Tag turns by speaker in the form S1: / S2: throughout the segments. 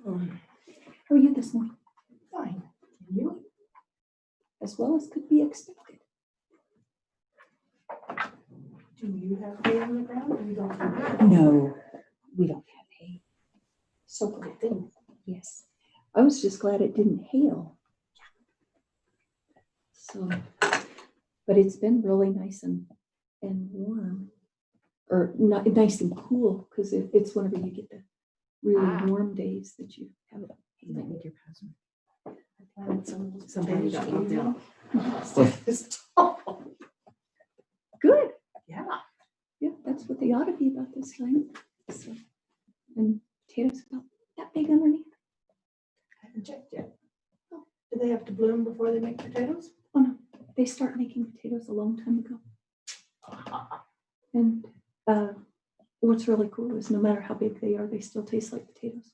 S1: How are you this morning?
S2: Fine. And you?
S1: As well as could be expected.
S2: Do you have hay on the ground or you don't?
S1: No, we don't have hay.
S2: So good thing.
S1: Yes. I was just glad it didn't hail. So, but it's been really nice and warm. Or not nice and cool, because it's whenever you get the really warm days that you have it.
S3: You might need your password.
S2: I planted some
S3: Somebody got locked out.
S2: It's tall.
S1: Good.
S2: Yeah.
S1: Yeah, that's what they ought to be about this time. So, and potatoes about that big underneath.
S2: I haven't checked yet. Oh, do they have to bloom before they make potatoes?
S1: Oh no, they start making potatoes a long time ago. And what's really cool is no matter how big they are, they still taste like potatoes.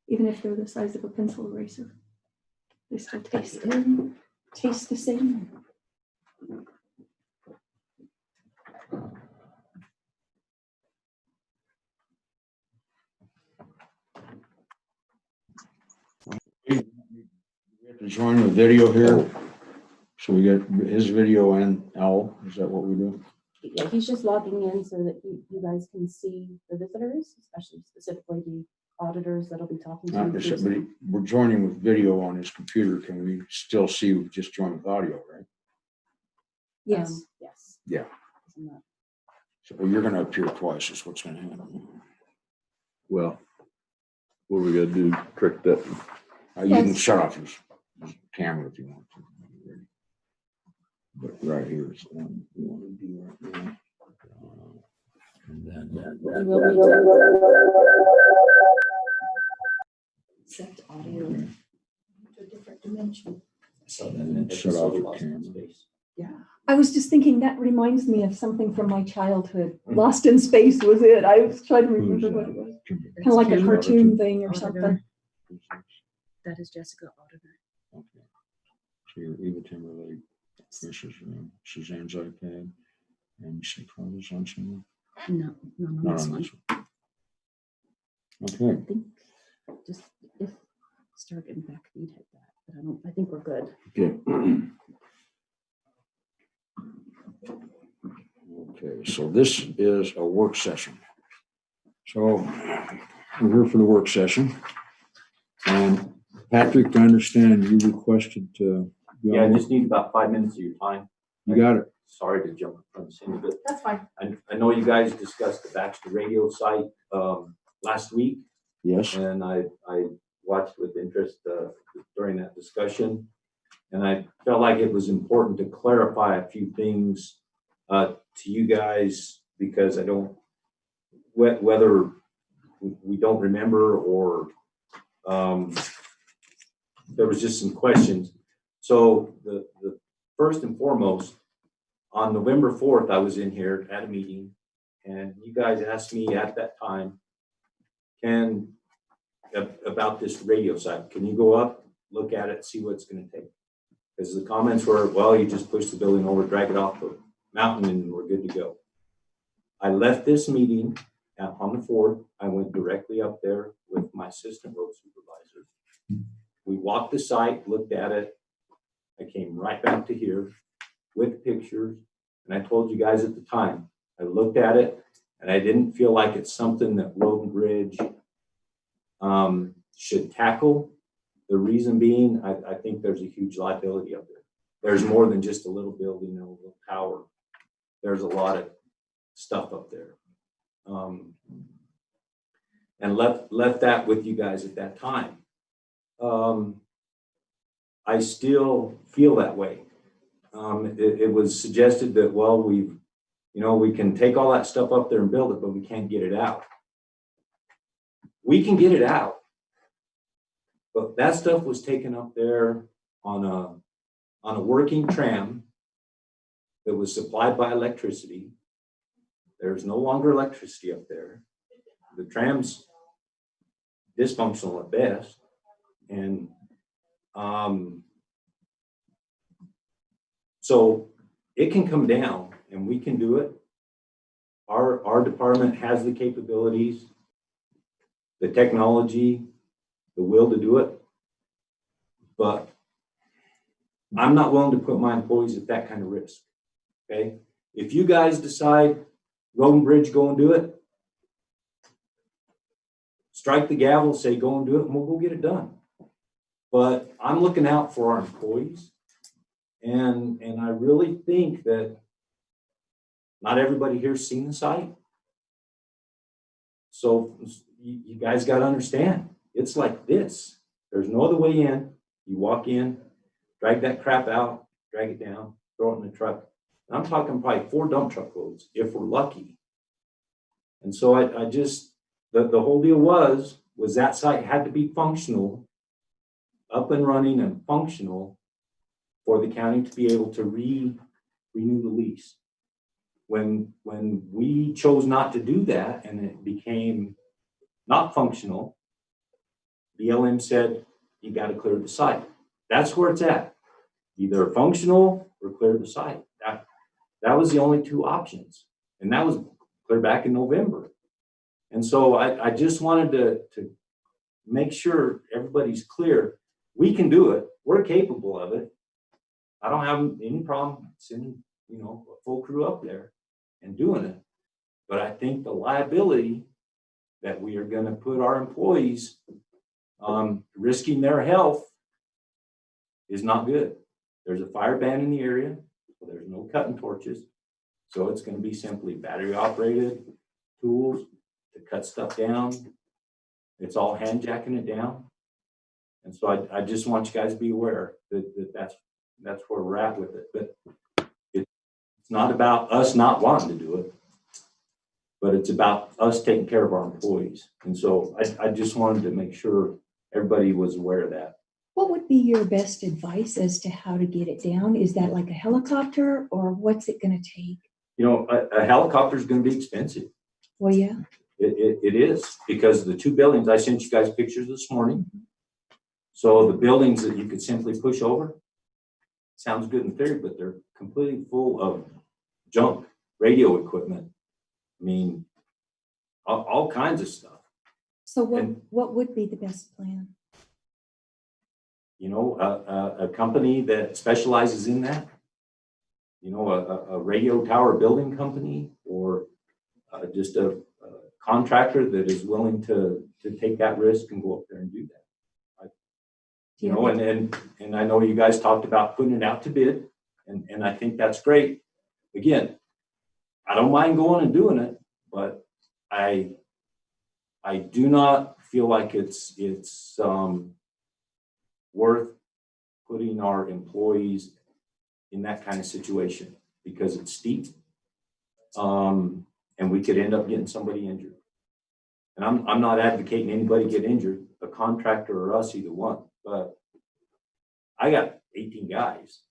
S1: Even if they're the size of a pencil eraser, they still taste the same.
S4: We have to join the video here. So we get his video and Al. Is that what we do?
S3: Yeah, he's just logging in so that you guys can see the visitors, especially specifically the auditors that'll be talking to
S4: Not
S3: you.
S4: necessarily, but we're joining with video on his computer. Can we still see we just join with audio, right?
S1: Yes.
S3: Yes.
S4: Yeah.
S3: I'm not-
S4: So you're going to appear twice is what's going to happen.
S5: Well, what are we gonna do? Trick that?
S4: You can
S1: Yes.
S4: shut off his camera if you want to. But right here is the one we want to do right now. And then
S3: You will need to accept audio.
S4: okay.
S2: To a different dimension.
S4: And then shut off your camera.
S2: Yeah.
S1: I was just thinking that reminds me of something from my childhood. Lost in Space was it. I was trying to remember what it was. Kind of like a
S3: Kim,
S1: cartoon thing or
S3: Auditor.
S1: something.
S3: That is Jessica Auditor.
S4: Okay. So you're Eva Timberlake, this is Suzanne's iPad, and you say Carla's on somewhere?
S3: No, on
S4: Not
S3: this
S4: on
S3: one.
S4: this one. Okay.
S3: I think just if start getting back, you'd hit that. But I think we're good.
S4: Okay. Okay, so this is a work session. So we're here for the work session. And Patrick, I understand you requested to.
S6: Yeah, I just need about 5 minutes of your time.
S4: You got it.
S6: Sorry to jump from the scene, but
S2: That's fine.
S6: I know you guys discussed the Baxter radio site last week,
S4: Yes.
S6: and I watched with interest during that discussion. And I felt like it was important to clarify a few things to you guys, because I don't, whether we don't remember or there was just some questions. So the first and foremost, on November 4th, I was in here at a meeting, and you guys asked me at that time, about this radio site. Can you go up, look at it, see what it's going to take? Because the comments were, well, you just push the building over, drag it off the mountain, and we're good to go. I left this meeting on the 4th. I went directly up there with my assistant road supervisor. We walked the site, looked at it. I came right back to here with pictures, and I told you guys at the time, I looked at it, and I didn't feel like it's something that Road and Bridge should tackle. The reason being, I think there's a huge liability up there. There's more than just a little building and a little tower. There's a lot of stuff up there. And left that with you guys at that time. I still feel that way. It was suggested that, well, we can take all that stuff up there and build it, but we can't get it out. We can get it out, but that stuff was taken up there on a working tram that was supplied by electricity. There's no longer electricity up there. The tram's dysfunctional at best, and so it can come down, and we can do it. Our department has the capabilities, the technology, the will to do it. But I'm not willing to put my employees at that kind of risk, okay? If you guys decide road and bridge, go and do it, strike the gavel, say go and do it, and we'll go get it done. But I'm looking out for our employees. And I really think that not everybody here's seen the site. So you guys got to understand, it's like this. There's no other way in. You walk in, drag that crap out, drag it down, throw it in the truck. And I'm talking probably 4 dump truck loads if we're lucky. And so I just, the whole deal was that site had to be functional, up and running and functional for the county to be able to renew the lease. When we chose not to do that and it became not functional, BLM said, you got to clear the site. That's where it's at. Either functional or clear the site. That was the only 2 options. And that was clear back in November. And so I just wanted to make sure everybody's clear. We can do it. We're capable of it. I don't have any problem sending, a full crew up there and doing it. But I think the liability that we are going to put our employees risking their health is not good. There's a fire ban in the area, so there's no cutting torches. So it's going to be simply battery operated tools to cut stuff down. It's all hand jacking it down. And so I just want you guys to be aware that's where we're at with it. But it's not about us not wanting to do it, but it's about us taking care of our employees. And so I just wanted to make sure everybody was aware of that.
S1: What would be your best advice as to how to get it down? Is that like a helicopter, or what's it going to take?
S6: A helicopter is going to be expensive.
S1: Well, yeah.
S6: It is, because the 2 buildings, I sent you guys pictures this morning. So the buildings that you could simply push over, sounds good in theory, but they're completely full of junk, radio equipment. I mean, all kinds of stuff.
S1: So what would be the best plan?
S6: A company that specializes in that, a radio tower building company, or just a contractor that is willing to take that risk and go up there and do that. And I know you guys talked about putting it out to bid, and I think that's great. Again, I don't mind going and doing it, but I do not feel like it's worth putting our employees in that kind of situation, because it's steep, and we could end up getting somebody injured. And I'm not advocating anybody get injured, a contractor or us, either one. But I got 18 guys.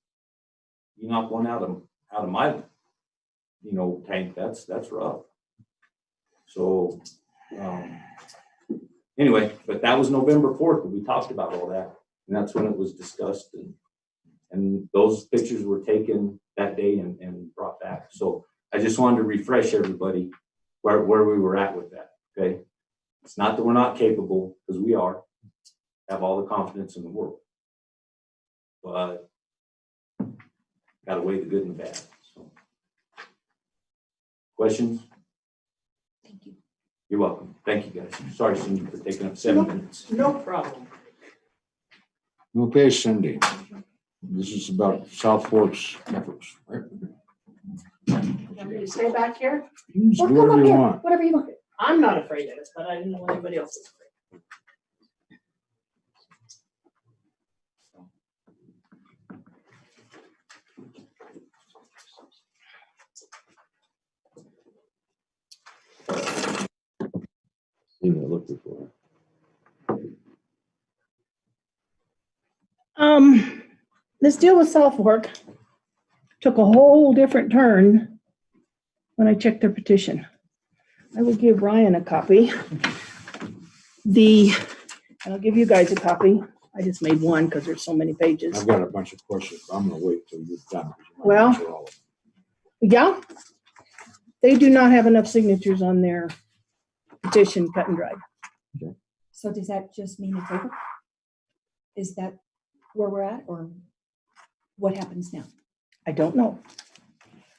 S6: You knock one out of my, tank. That's rough. So anyway, but that was November 4th that we talked about all that, and that's when it was discussed, and those pictures were taken that day and brought back. So I just wanted to refresh everybody where we were at with that. Okay, it's not that we're not capable, because we are. Have all the confidence in the world, but got to weigh the good and the bad. So, questions?
S1: Thank you.
S6: You're welcome. Thank you, guys. Sorry, Cindy, for taking up 7 minutes.
S2: No problem.
S4: Okay, Cindy. This is about South Fork's efforts, right?
S2: Want me to stay back here?
S4: You can just
S1: Well,
S4: do
S1: come
S4: whatever
S1: up
S4: you
S1: here,
S4: want.
S1: whatever you want.
S2: I'm not afraid of it, but I didn't know anybody else is afraid.
S5: Seen that look before.
S2: This deal with South Fork took a whole different turn when I checked their petition. I will give Ryan a copy. And I'll give you guys a copy. I just made one because there's so many pages.
S4: I've got a bunch of questions. I'm gonna wait till you're done.
S2: Well-
S4: Answer all of them.
S2: Yeah, they do not have enough signatures on their petition cut and dried.
S1: So does that just mean it's over? Is that where we're at, or what happens now?
S2: I don't know.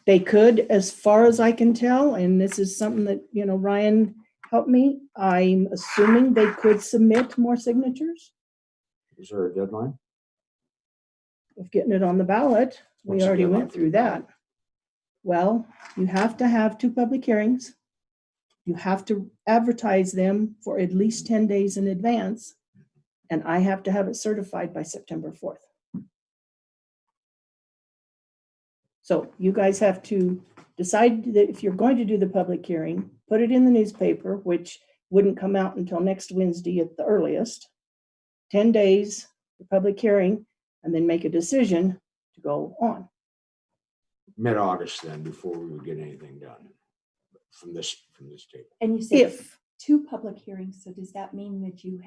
S2: They could, as far as I can tell, and this is something that, Ryan helped me, I'm assuming they could submit more signatures
S4: Is there a deadline?
S2: of getting it on the ballot. We
S4: What's the
S2: already
S4: deadline
S2: went
S4: for
S2: through
S4: the
S2: that.
S4: ballot?
S2: Well, you have to have 2 public hearings. You have to advertise them for at least 10 days in advance. And I have to have it certified by September 4th. So you guys have to decide that if you're going to do the public hearing, put it in the newspaper, which wouldn't come out until next Wednesday at the earliest. 10 days for public hearing, and then make a decision to go on.
S4: Mid-August then, before we would get anything done from this table.
S1: And you say
S2: If
S1: 2 public hearings, so does that mean that you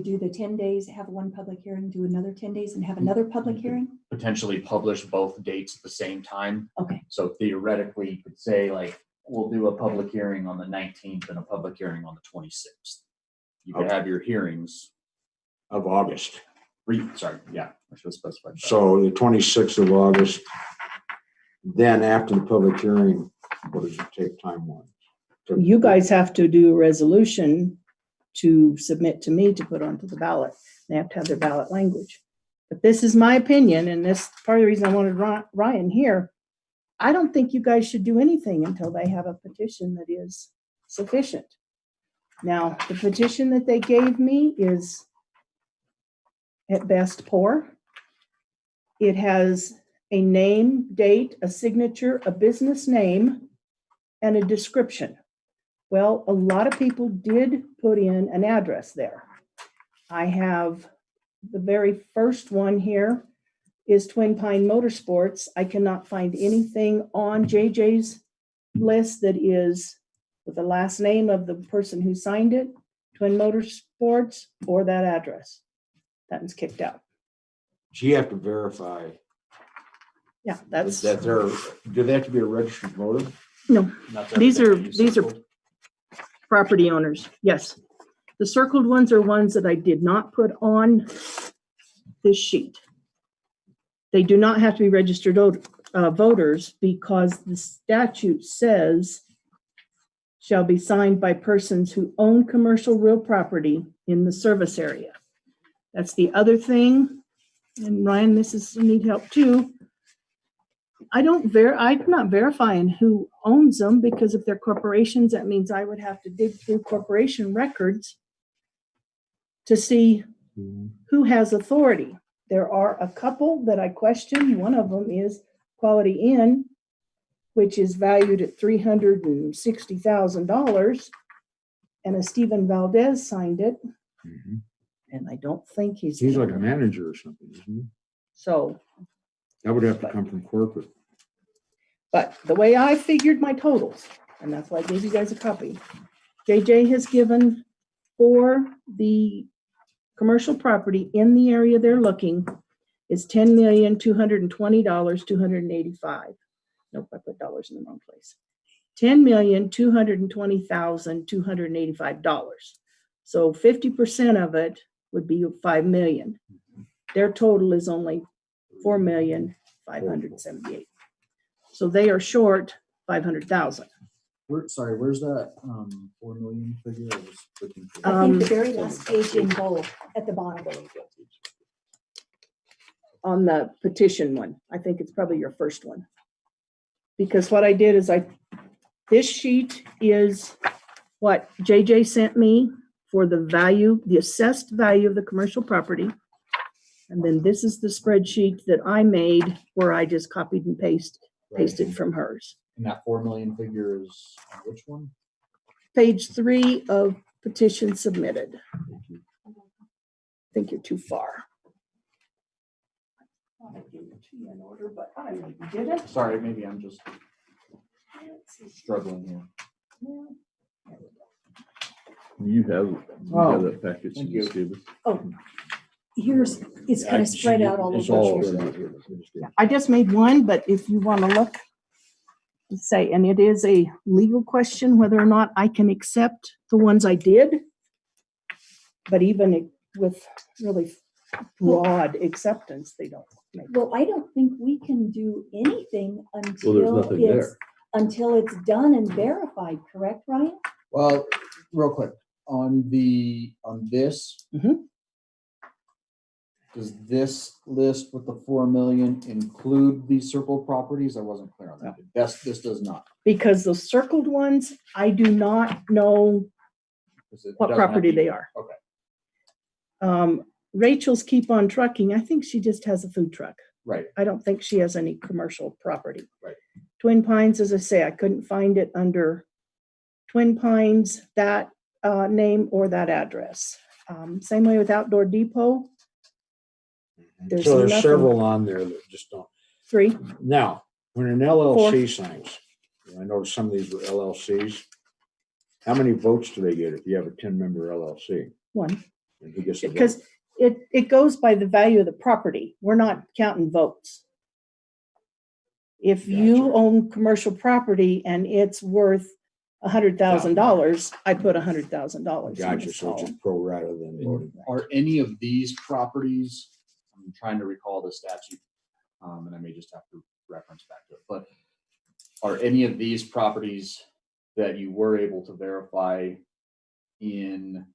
S1: do the 10 days, have one public hearing, do another 10 days, and have another public hearing?
S7: Potentially publish both dates at the same time.
S1: Okay,
S7: So theoretically, you could say like, we'll do a public hearing on the 19th and a public hearing on the 26th. You could
S4: Okay.
S7: have your hearings,
S4: Of August.
S7: sorry, yeah, I should have specified. that.
S4: So the 26th of August, then after the public hearing, what does it take time-wise?
S2: you guys have to do a resolution to submit to me to put onto the ballot. They have to have their ballot language. But this is my opinion, and this part of the reason I wanted Ryan here. I don't think you guys should do anything until they have a petition that is sufficient. Now, the petition that they gave me is at best poor. It has a name, date, a signature, a business name, and a description. Well, a lot of people did put in an address there. I have the very first one here is Twin Pine Motorsports. I cannot find anything on JJ's list that is with the last name of the person who signed it, Twin Motorsports, or that address. That one's kicked out.
S4: So you have to verify
S2: Yeah, that's,
S4: that do they have to be a registered voter?
S2: no,
S7: That's
S2: these
S7: everything
S2: are-
S7: that you
S2: these are-
S7: circled.
S2: property owners, yes. The circled ones are ones that I did not put on this sheet. They do not have to be registered voters because the statute says shall be signed by persons who own commercial real property in the service area. That's the other thing, and Ryan, this is, you need help too. I'm not verifying who owns them, because if they're corporations, that means I would have to dig through corporation records to see who has authority. There are a couple that I question. One of them is Quality Inn, which is valued at $360,000. And a Stephen Valdez signed it, and I don't think he's.
S4: He's like a manager or something, isn't he?
S2: So,
S4: That would have to come from corporate.
S2: but the way I figured my totals, and that's why I gave you guys a copy, JJ has given for the commercial property in the area they're looking is $10,220,285. Nope, I put dollars in the wrong place. $10,220,285. So 50% of it would be 5 million. Their total is only 4,578,000. So they are short 500,000.
S7: Where's that 4 million figure? I was looking for.
S1: I think the very last page in bold at the bottom.
S2: On the petition one. I think it's probably your first one. Because what I did is this sheet is what JJ sent me for the value, the assessed value of the commercial property. And then this is the spreadsheet that I made where I just copied and pasted from hers.
S7: And that 4 million figure is on which one?
S2: Page 3 of petition submitted. I think you're too far. I gave it to you in order, but I maybe didn't.
S7: Sorry, maybe I'm just struggling here.
S5: You have that package
S7: thank
S5: you just gave us.
S1: Oh, it's kind of spread out all
S4: It's
S1: over.
S4: all
S1: here.
S2: I just made one, but if you want to look, say, and it is a legal question whether or not I can accept the ones I did. But even with really broad acceptance, they don't make.
S1: Well, I don't think we can do anything
S5: Well, there's
S1: until
S5: nothing
S1: it's,
S5: there.
S1: until it's done and verified, correct, Ryan?
S7: Well, real quick, on this.
S2: Mhm.
S7: Does this list with the 4 million include these circled properties? I wasn't clear on that. This does not.
S2: Because those circled ones, I do not know
S7: 'Cause it
S2: what
S7: doesn't have
S2: property
S7: to-
S2: they are.
S7: Okay.
S2: Rachel's Keep On Trucking, I think she just has a food truck.
S7: Right.
S2: I don't think she has any commercial property.
S7: Right.
S2: Twin Pines, as I say, I couldn't find it under Twin Pines, that name or that address. Same way with Outdoor Depot, There's
S4: So there's
S2: nothing.
S4: several on there that just don't.
S2: 3,
S4: Now, when an LLC signs, and I noticed some of these were LLCs, how many votes do they get if you have a 10-member LLC?
S2: 1.
S4: And who gets the vote?
S2: Because it goes by the value of the property. We're not counting votes. If you
S4: Gotcha.
S2: own commercial property and it's worth $100,000, I put $100,000. in
S4: Gotcha,
S2: this
S4: so it's
S2: column.
S4: just pro rata than voting.
S7: Are any of these properties, I'm trying to recall the statute, and I may just have to reference back to it, but are any of these properties that you were able to verify in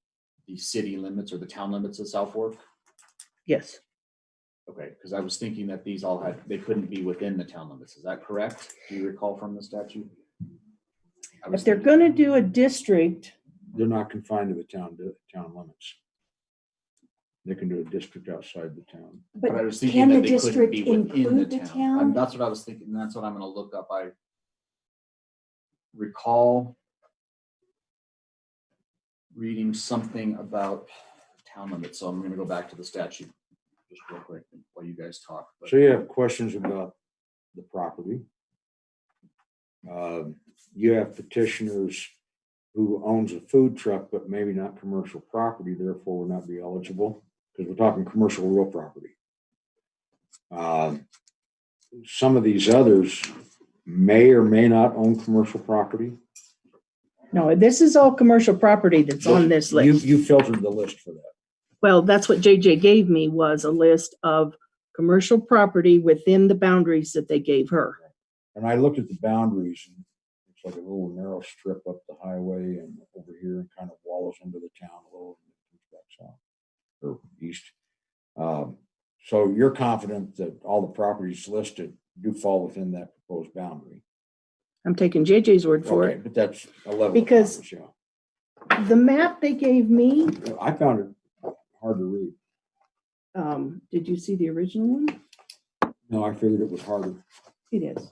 S7: the city limits or the town limits of South Fork?
S2: Yes.
S7: Okay, because I was thinking that these all they couldn't be within the town limits. Is that correct? Do you recall from the statute?
S2: If they're going to do a district,
S4: They're not confined to the town limits. They can do a district outside the town.
S7: But I
S1: But
S7: was thinking
S1: can the
S7: that they couldn't
S1: district
S7: be within the
S1: include the
S7: town.
S1: town?
S7: That's what I was thinking. That's what I'm gonna look up. I recall reading something about town limits, so I'm gonna go back to the statute just real quick while you guys talk. But-
S4: So you have questions about the property. You have petitioners who owns a food truck, but maybe not commercial property, therefore would not be eligible, because we're talking commercial real property. Some of these others may or may not own commercial property.
S2: no, this is all commercial property that's on this list.
S4: You filtered the list for that.
S2: Well, that's what JJ gave me, was a list of commercial property within the boundaries that they gave her.
S4: And I looked at the boundaries, and it's like a little narrow strip up the highway and over here and kind of wallows into the town a little, and it comes back south or east. So you're confident that all the properties listed do fall within that proposed boundary?
S2: I'm taking JJ's word for
S4: Okay,
S2: it.
S4: but that's a level.
S2: Because-
S4: of confidence, yeah.
S2: The map they gave me,
S4: I found it hard to read.
S2: did you see the original one?
S4: No, I figured it was harder.
S2: It is.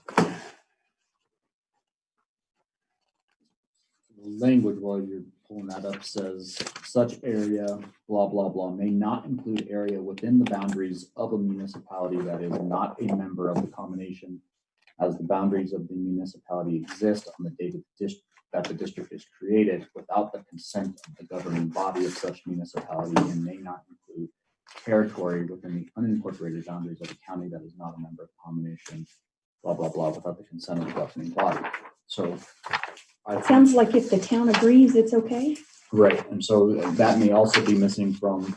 S7: Language while you're pulling that up says such area, blah, blah, blah, may not include area within the boundaries of a municipality that is not a member of the combination, as the boundaries of the municipality exist on the date of that the district is created without the consent of the governing body of such municipality, and may not include territory within the unincorporated boundaries of a county that is not a member of the combination, blah, blah, blah, without the consent of the governing body. So I think-
S1: Sounds like if the town agrees, it's okay.
S7: Right, and so that may also be missing from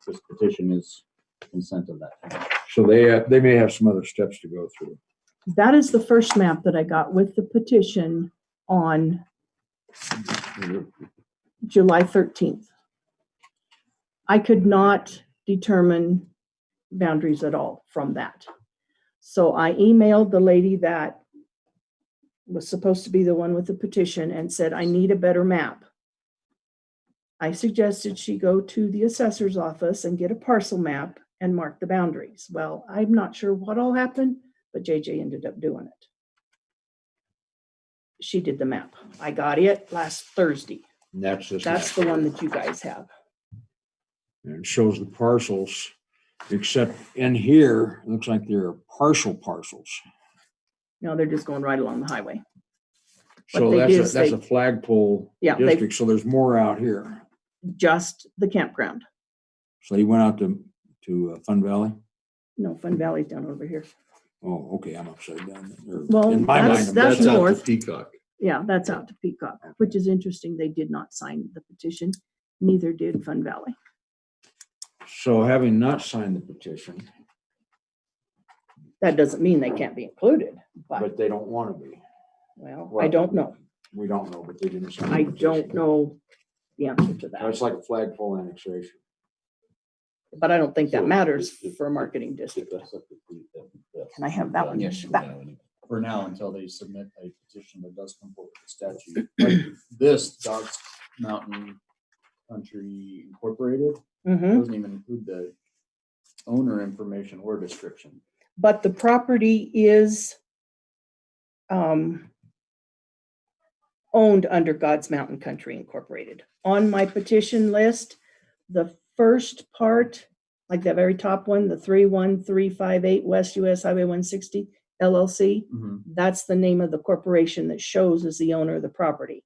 S7: this petition is consent of that town.
S4: So they may have some other steps to go through.
S2: That is the first map that I got with the petition on July 13th. I could not determine boundaries at all from that. So I emailed the lady that was supposed to be the one with the petition and said, I need a better map. I suggested she go to the assessor's office and get a parcel map and mark the boundaries. Well, I'm not sure what all happened, but JJ ended up doing it. She did the map. I got it last Thursday.
S4: And that's this.
S2: That's
S4: map.
S2: the one that you guys have.
S4: And it shows the parcels, except in here, it looks like there are partial parcels.
S2: No, they're just going right along the highway. What
S4: So
S2: they did is
S4: that's
S2: they-
S4: a flagpole
S2: Yeah, they-
S4: district, so there's more out here.
S2: Just the campground.
S4: So you went out to Fun Valley?
S2: No, Fun Valley's down over here.
S4: Oh, okay, I'm upside down. Or
S2: Well,
S4: in my
S2: that's-
S4: mind, I'm
S2: that's
S4: upside down.
S5: out to
S2: north.
S5: Peacock.
S2: Yeah, that's out to Peacock, which is interesting. They did not sign the petition. Neither did Fun Valley.
S4: So having not signed the petition,
S2: That doesn't mean they can't be included, but,
S4: but they don't want to be.
S2: well, I don't know.
S4: We don't know, but they didn't sign. the
S2: I
S4: petition.
S2: don't know the answer to
S4: It's
S2: that,
S4: like a flagpole annexation.
S2: but I don't think that
S5: So
S2: matters
S5: if-
S2: for a marketing
S5: If
S2: district.
S5: that's up to that's-
S2: Can I have that one?
S7: Yes,
S2: That-
S7: For now, until they submit a petition that does comport with the statute. Like this, God's Mountain Country Incorporated,
S2: Mhm.
S7: doesn't even include the owner information or description.
S2: But the property is owned under God's Mountain Country Incorporated. On my petition list, the first part, like that very top one, the 31358 West US Highway 160 LLC, that's the name of the corporation that shows as the owner of the property.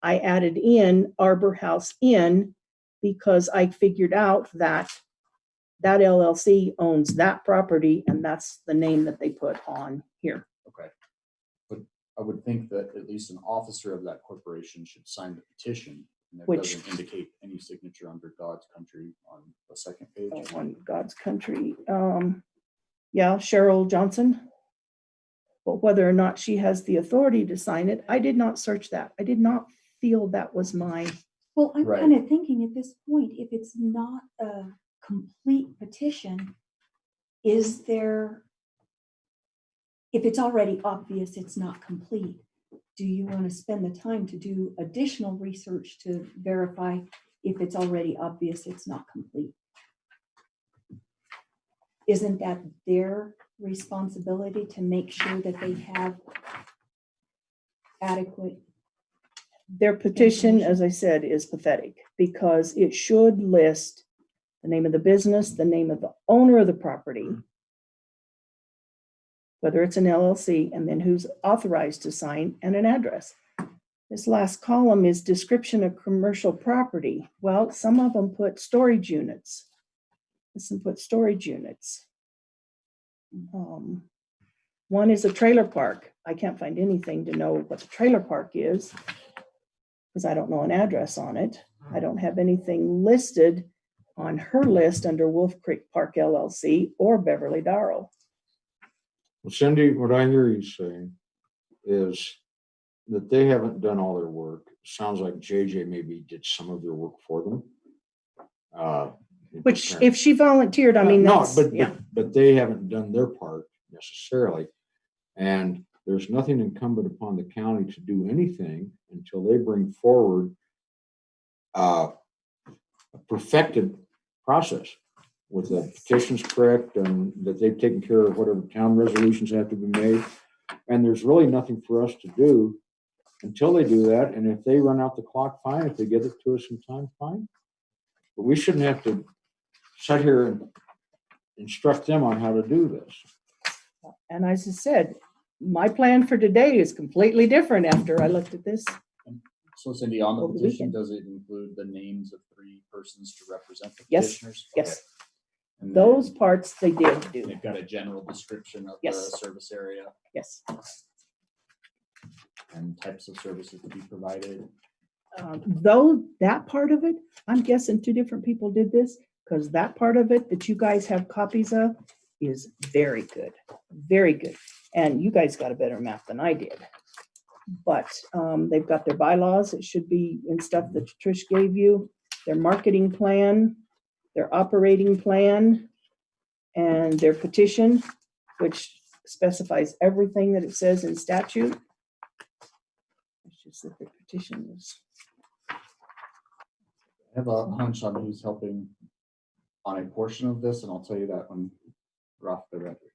S2: I added in Arbor House Inn because I figured out that that LLC owns that property, and that's the name that they put on here.
S7: Okay. But I would think that at least an officer of that corporation should sign the petition. And it
S2: Which-
S7: doesn't indicate any signature under God's country on the second page.
S2: On God's Country, yeah, Cheryl Johnson. But whether or not she has the authority to sign it, I did not search that. I did not feel that was my,
S1: Well, I'm
S7: Right.
S1: kind of thinking at this point, if it's not a complete petition, is there, if it's already obvious it's not complete, do you want to spend the time to do additional research to verify if it's already obvious it's not complete? Isn't that their responsibility to make sure that they have adequate?
S2: their petition, as I said, is pathetic because it should list the name of the business, the name of the owner of the property, whether it's an LLC, and then who's authorized to sign, and an address. This last column is description of commercial property. Well, some of them put storage units. Some put storage units. One is a trailer park. I can't find anything to know what the trailer park is because I don't know an address on it. I don't have anything listed on her list under Wolf Creek Park LLC or Beverly Darrell.
S4: Well, Cindy, what I hear you saying is that they haven't done all their work. Sounds like JJ maybe did some of their work for them.
S2: Which, if she volunteered, I mean,
S4: No,
S2: that's,
S4: but,
S2: yeah.
S4: but they haven't done their part necessarily. And there's nothing incumbent upon the county to do anything until they bring forward a perfected process with the petitions correct and that they've taken care of whatever town resolutions have to be made. And there's really nothing for us to do until they do that. And if they run out the clock, fine. If they get it to us in time, fine. But we shouldn't have to sit here and instruct them on how to do this.
S2: And as I said, my plan for today is completely different after I looked at this.
S7: So Cindy, on the
S2: Over the
S7: petition,
S2: weekend.
S7: does it include the names of 3 persons to represent the
S2: Yes,
S7: petitioners?
S2: yes.
S7: Okay. And
S2: Those
S7: then
S2: parts they did do,
S7: they've got a general description of the
S2: Yes.
S7: service area
S2: yes.
S7: and types of services to be provided.
S2: Though that part of it, I'm guessing 2 different people did this, because that part of it that you guys have copies of is very good, very good. And you guys got a better map than I did. But they've got their bylaws. It should be in stuff that Trish gave you, their marketing plan, their operating plan, and their petition, which specifies everything that it says in statute. It's just that the petition is.
S7: I have a hunch on who's helping on a portion of this, and I'll tell you that when we're off the record.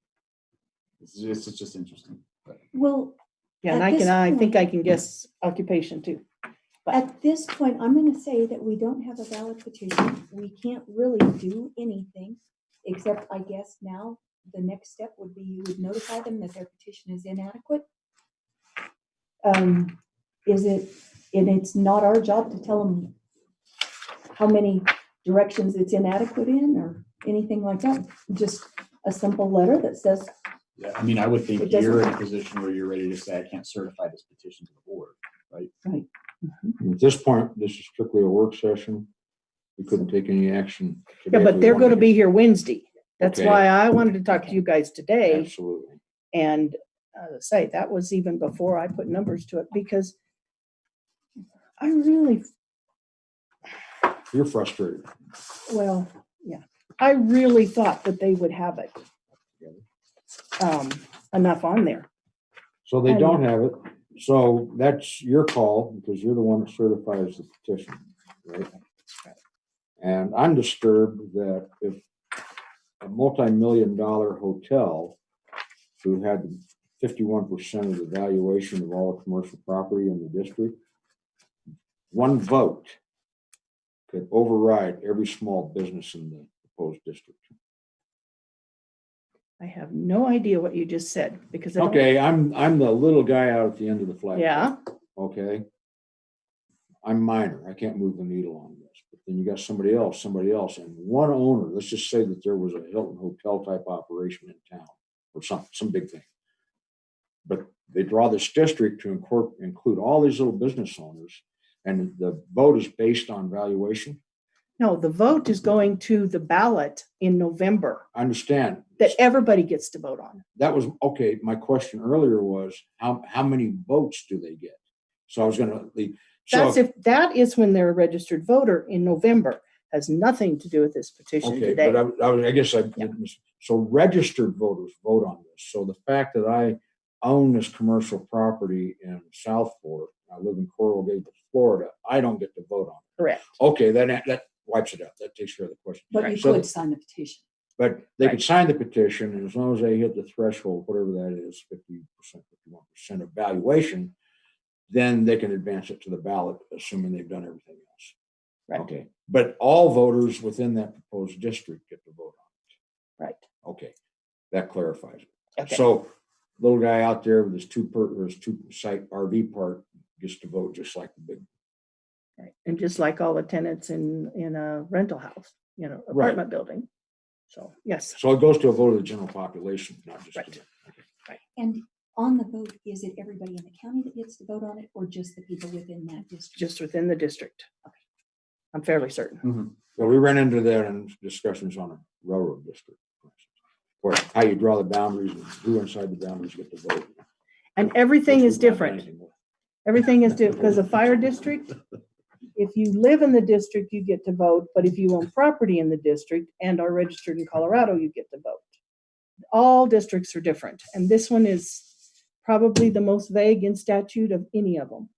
S7: It's just interesting. But
S1: Well,
S2: Yeah, and
S1: At this
S2: I think I
S1: point-
S2: can guess occupation too. But
S1: at this point, I'm gonna say that we don't have a valid petition. We can't really do anything, except I guess now the next step would be you would notify them that their petition is inadequate. Is it, and it's not our job to tell them how many directions it's inadequate in or anything like that. Just a simple letter that says,
S7: yeah, I mean, I would think
S1: It doesn't-
S7: you're in a position where you're ready to say, I can't certify this petition to the board, right?
S4: At this point, this is strictly a work session. We couldn't take any action.
S2: Yeah,
S4: today if
S2: but
S4: we
S2: they're
S4: wanted
S2: gonna be here Wednesday. That's
S4: Okay.
S2: why I wanted to talk to you guys today.
S4: Absolutely.
S2: And say, that was even before I put numbers to it, because I really,
S4: You're frustrated.
S2: well, yeah, I really thought that they would have it enough on there.
S4: So they
S2: I
S4: don't have it. So that's your call because you're the one that certifies the petition, right? And I'm disturbed that if a multi-million-dollar hotel who had 51% of the valuation of all the commercial property in the district, one vote could override every small business in the proposed district.
S2: I have no idea what you just said, because I don't.
S4: Okay, I'm the little guy out at the end of the flag.
S2: Yeah,
S4: Okay. I'm minor. I can't move the needle on this. But then you got somebody else, and one owner, let's just say that there was a Hilton hotel type operation in town or some big thing. But they draw this district to include all these little business owners, and the vote is based on valuation.
S2: no, the vote is going to the ballot in November
S4: I understand.
S2: that everybody gets to vote on.
S4: That was, okay, my question earlier was, how many votes do they get? So I was gonna leave.
S2: That is when they're a registered voter in November. Has nothing to do with this petition
S4: Okay,
S2: today.
S4: but I guess
S2: Yeah.
S4: so registered voters vote on this. So the fact that I own this commercial property in South Florida, I live in Coral Gables, Florida, I don't get to vote on it.
S2: Correct.
S4: Okay, that wipes it out. That takes care of the question.
S1: But you
S4: So-
S1: could sign the petition.
S4: But they
S2: Right.
S4: could sign the petition, and as long as they hit the threshold, whatever that is, 50%, 51% of valuation, then they can advance it to the ballot, assuming they've done everything else.
S2: Right.
S4: Okay, but all voters within that proposed district get to vote on
S2: Right.
S4: it. Okay, that clarifies it.
S2: Okay.
S4: So little guy out there with his two-site RV park gets to vote just like the big.
S2: Right. And just like all the tenants in a rental house,
S4: Right.
S2: apartment building. So, yes,
S4: So it goes to a vote of the general population, not just.
S2: Right.
S1: And on the vote, is it everybody in the county that gets to vote on it or just the people within that district?
S2: just within the district. I'm fairly certain.
S4: So we ran into that in discussions on a railroad district, for instance, where how you draw the boundaries and who inside the boundaries get to vote.
S2: And everything
S4: Which
S2: is
S4: we've not done
S2: different.
S4: anything with.
S2: Everything is different because a fire district, if you live in the district, you get to vote. But if you own property in the district and are registered in Colorado, you get to vote. All districts are different. And this one is probably the most vague in statute of any of them.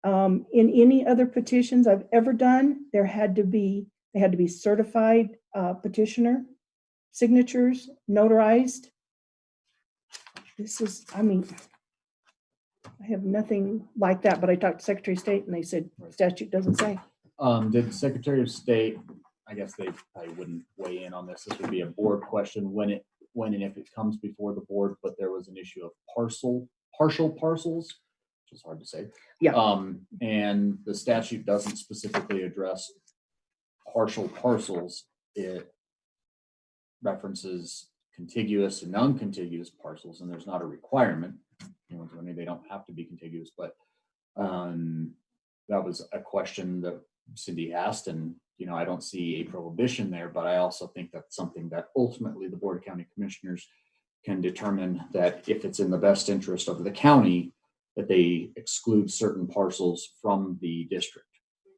S2: In any other petitions I've ever done, they had to be certified petitioner signatures, notarized. This is, I have nothing like that, but I talked to Secretary of State and they said statute doesn't say.
S7: Did Secretary of State, I guess they probably wouldn't weigh in on this. This would be a board question when and if it comes before the board, but there was an issue of partial parcels, which is hard to say.
S2: Yeah.
S7: And the statute doesn't specifically address partial parcels. It references contiguous and non-contiguous parcels, and there's not a requirement. They don't have to be contiguous, but that was a question that Cindy asked, and I don't see a prohibition there, but I also think that's something that ultimately the Board of County Commissioners can determine that if it's in the best interest of the county, that they exclude certain parcels from the district,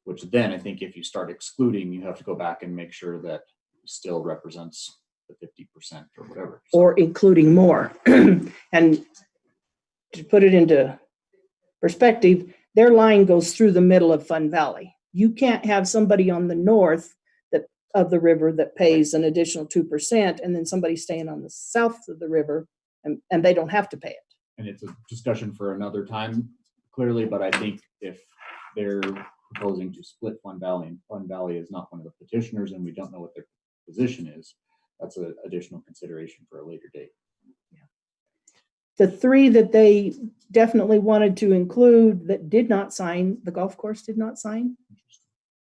S7: which then I think if you start excluding, you have to go back and make sure that it still represents the 50% or whatever.
S2: Or including more. And to put it into perspective, their line goes through the middle of Fun Valley. You can't have somebody on the north of the river that pays an additional 2%, and then somebody staying on the south of the river, and they don't have to pay it.
S7: And it's a discussion for another time, clearly, but I think if they're proposing to split Fun Valley, and Fun Valley is not one of the petitioners, and we don't know what their position is, that's an additional consideration for a later date.
S2: The three that they definitely wanted to include that did not sign, the golf course did not sign,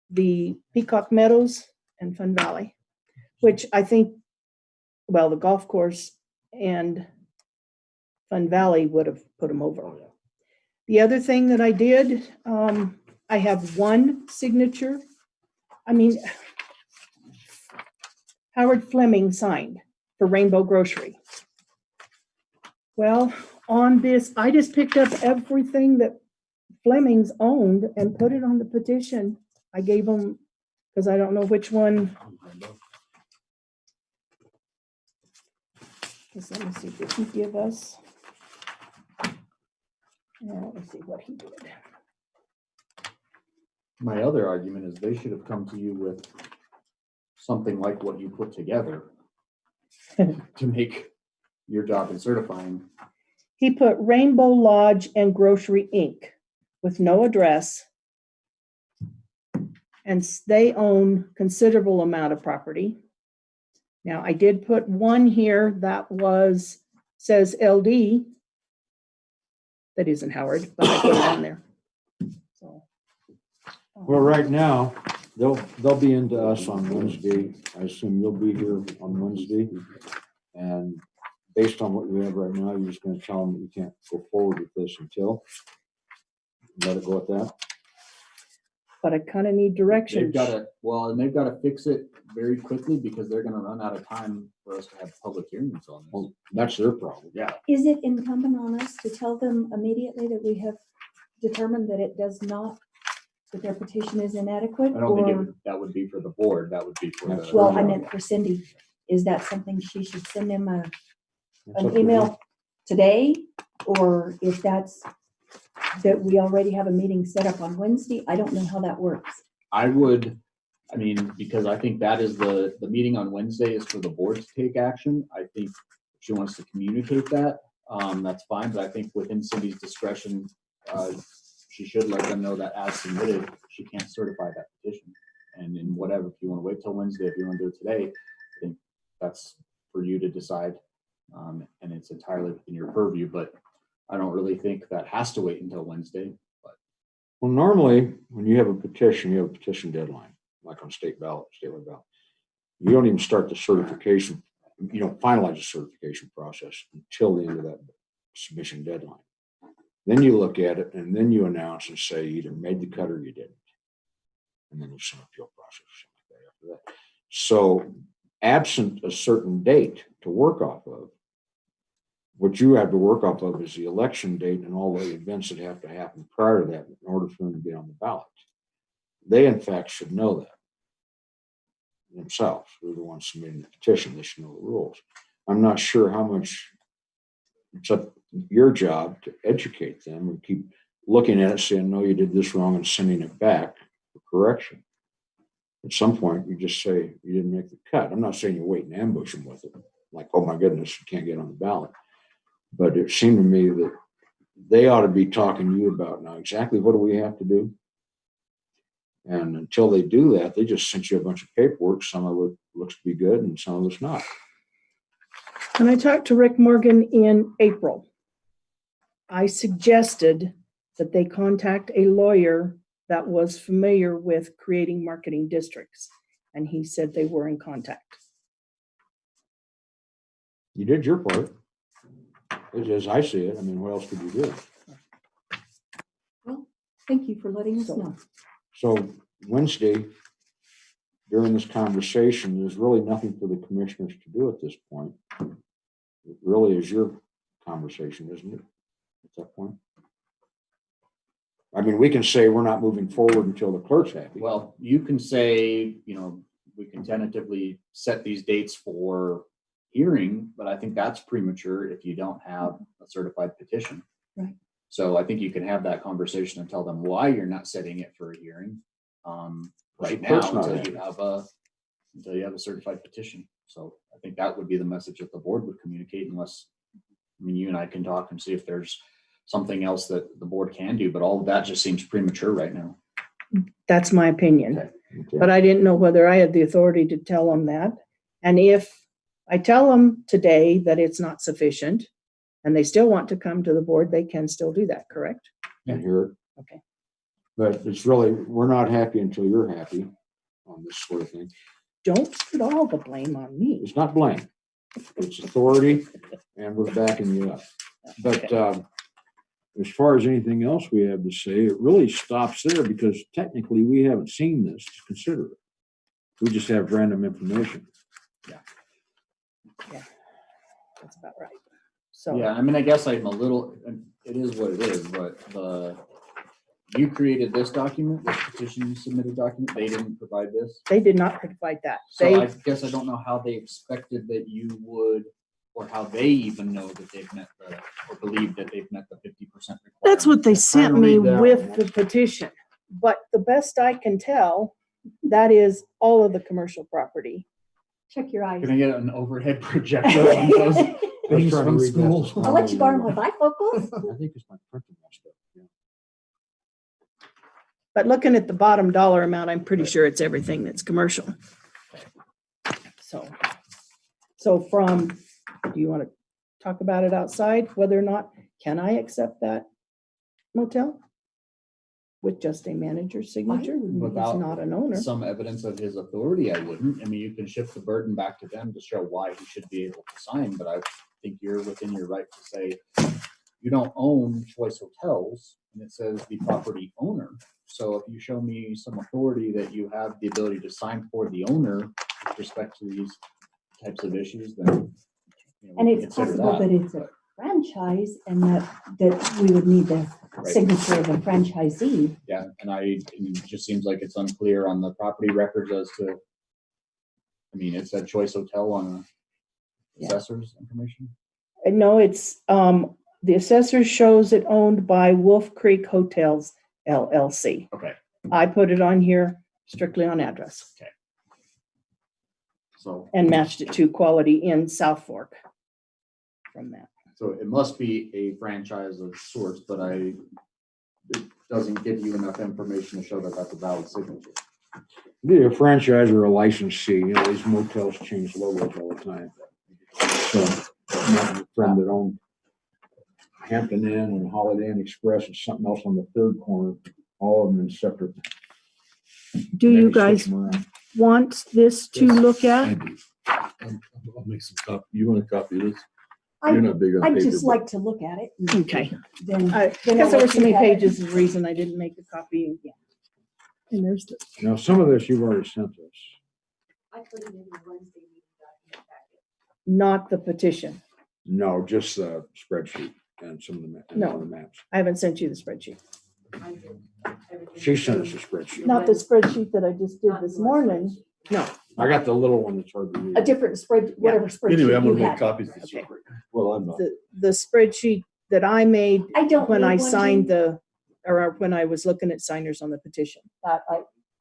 S2: the Peacock Meadows and Fun Valley, which I think, well, the golf course and Fun Valley would have put them over. The other thing that I did, I have one signature I mean, Howard Fleming signed for Rainbow Grocery. Well, on this, I just picked up everything that Fleming's owned and put it on the petition. I gave them, because I don't know which one. Let me see, did he give us? Let me see what he did.
S7: My other argument is they should have come to you with something like what you put together to make your job in certifying.
S2: He put Rainbow Lodge and Grocery Inc. with no address. And they own considerable amount of property. Now, I did put one here that says LD. That isn't Howard, but I put it on there. So,
S4: Well, right now, they'll be into us on Wednesday. I assume you'll be here on Wednesday. And based on what we have right now, you're just gonna tell them that you can't go forward with this until. Let it go at that.
S2: but I kind of need direction.
S7: They've got to, well, and they've got to fix it very quickly because they're gonna run out of time for us to have public hearings on this.
S4: Well, that's their problem.
S7: Yeah,
S1: Is it incumbent on us to tell them immediately that we have determined that it does not, that their petition is inadequate?
S7: I don't think
S1: Or,
S7: that would be for the board, that would be for
S4: That's
S7: the.
S1: well, I meant for Cindy. Is that something she should send them
S4: That's up
S1: an
S4: to
S1: email today? Or if that's, that we already have a meeting set up on Wednesday? I don't know how that works.
S7: I would, I mean, because I think that is the meeting on Wednesday is for the board to take action. I think if she wants to communicate that, that's fine, but I think within Cindy's discretion, she should let them know that as submitted, she can't certify that petition. And in whatever, if you want to wait till Wednesday, if you want to do it today, I think that's for you to decide. And it's entirely within your purview, but I don't really think that has to wait until Wednesday.
S4: Well, normally, when you have a petition, you have a petition deadline, like on statewide ballot. You don't even start the certification, you don't finalize the certification process until the end of that submission deadline. Then you look at it and then you announce and say you either made the cut or you didn't. And then there's some appeal process or something like that after that. So absent a certain date to work off of, what you have to work off of is the election date and all the events that have to happen prior to that in order for them to get on the ballot. They, in fact, should know that themselves. They're the ones submitting the petition. They should know the rules. I'm not sure how much it's up your job to educate them and keep looking at it saying, no, you did this wrong and sending it back for correction. At some point, you just say you didn't make the cut. I'm not saying you wait and ambush them with it. Like, oh my goodness, you can't get on the ballot. But it seemed to me that they ought to be talking to you about now exactly what do we have to do. And until they do that, they just sent you a bunch of paperwork. Some of it looks to be good and some of it's not.
S2: When I talked to Rick Morgan in April, I suggested that they contact a lawyer that was familiar with creating marketing districts. And he said they were in contact.
S4: You did your part. As I see it, I mean, what else could you do?
S1: Well, thank you for letting us know.
S4: So Wednesday, during this conversation, there's really nothing for the commissioners to do at this point. It really is your conversation, isn't it? At that point. I mean, we can say we're not moving forward until the clerk's happy.
S7: Well, you can say, we can tentatively set these dates for hearing, but I think that's premature if you don't have a certified petition.
S1: Right.
S7: So I think you can have that conversation and tell them why you're not setting it for a hearing right now
S4: clerk's not
S7: until you have a certified petition. So I think that would be the message that the board would communicate, unless, you and I can talk and see if there's something else that the board can do, but all of that just seems premature right now.
S2: That's my opinion.
S4: Okay.
S2: But I didn't know whether I had the authority to tell them that. And if I tell them today that it's not sufficient and they still want to come to the board, they can still do that, correct?
S4: And hear it.
S2: Okay.
S4: But it's really, we're not happy until you're happy on this sort of thing.
S2: Don't put all the blame on me.
S4: It's not blame. It's authority, and we're backing you up. But as far as anything else we have to say, it really stops there because technically we haven't seen this to consider it. We just have random information.
S2: That's about right. So.
S7: Yeah, I mean, I guess I'm a little, it is what it is, but you created this document, this petition you submitted document, they didn't provide this.
S2: They did not provide that.
S7: So I
S2: They,
S7: guess I don't know how they expected that you would, or how they even know that they've met or believe that they've met the 50% requirement.
S2: that's what they
S4: Trying
S2: sent
S4: to
S2: me
S4: read that
S2: with
S4: one.
S2: the petition. But the best I can tell, that is all of the commercial property.
S1: Check your eyes.
S7: Can I get an overhead projector on those
S4: I was
S7: things
S4: trying to
S7: from
S4: read that.
S7: schools?
S1: I'll let you borrow my bifocals.
S4: I think it's my printing messed up. Yeah.
S2: But looking at the bottom dollar amount, I'm pretty sure it's everything that's commercial. So from, do you want to talk about it outside, whether or not, can I accept that motel? With just a manager's signature, he's
S7: Without
S2: not an owner.
S7: some evidence of his authority, I wouldn't. I mean, you can shift the burden back to them to show why he should be able to sign, but I think you're within your right to say, you don't own Choice Hotels, and it says the property owner. So if you show me some authority that you have the ability to sign for the owner with respect to these types of issues, then. You know,
S1: And
S7: we can
S1: it's
S7: consider
S1: possible that it's a
S7: but-
S1: franchise and that we would need the
S7: Right.
S1: signature of a franchisee.
S7: Yeah, and it just seems like it's unclear on the property records as to, I mean, it said Choice Hotel on the assessor's information.
S2: And no, it's, the assessor shows it owned by Wolf Creek Hotels LLC.
S7: Okay,
S2: I put it on here strictly on address
S7: so,
S2: and matched it to Quality Inn South Fork from that.
S7: so it must be a franchise of sorts, but it doesn't give you enough information to show that that's a valid signature.
S4: Be a franchise or a licensee, you know, these motels change logos all the time. So, my friend that owned Hampton Inn and Holiday Inn Express and something else on the third corner, all of them in separate.
S2: Do
S4: Maybe
S2: you
S4: switch
S2: guys
S4: them around.
S2: want this to look at?
S5: I do. I'll make some copy. You want a copy of this?
S1: I-
S5: You're not big on
S1: I'd
S5: paper.
S1: just like to look at it. and
S2: Okay.
S1: Then,
S2: I
S1: then
S2: guess
S1: I'll
S2: there were
S1: let
S2: so
S1: you
S2: many
S1: have it.
S2: pages is the reason I didn't make a copy again. And there's the,
S4: Now, some of this you've already sent us.
S3: I put it in the Wednesday meeting document packet.
S2: not the petition.
S4: No, just the spreadsheet and some of the, and
S2: No.
S4: all the maps.
S2: I haven't sent you the spreadsheet.
S3: I did everything.
S4: She sent us a spreadsheet.
S2: Not the spreadsheet that I just did
S3: Not
S2: this
S3: your
S2: morning.
S3: spreadsheet.
S2: No,
S4: I got the little one that's hard to read.
S1: A different spread, whatever
S5: Anyway, I'm
S1: spreadsheet
S5: gonna
S1: you
S5: make
S1: had.
S5: copies of this.
S2: Okay.
S5: Well, I'm not.
S2: the spreadsheet that I made
S1: I don't.
S2: when
S1: need
S2: I
S1: one,
S2: signed
S1: Jean.
S2: or when I was looking at signers on the petition. That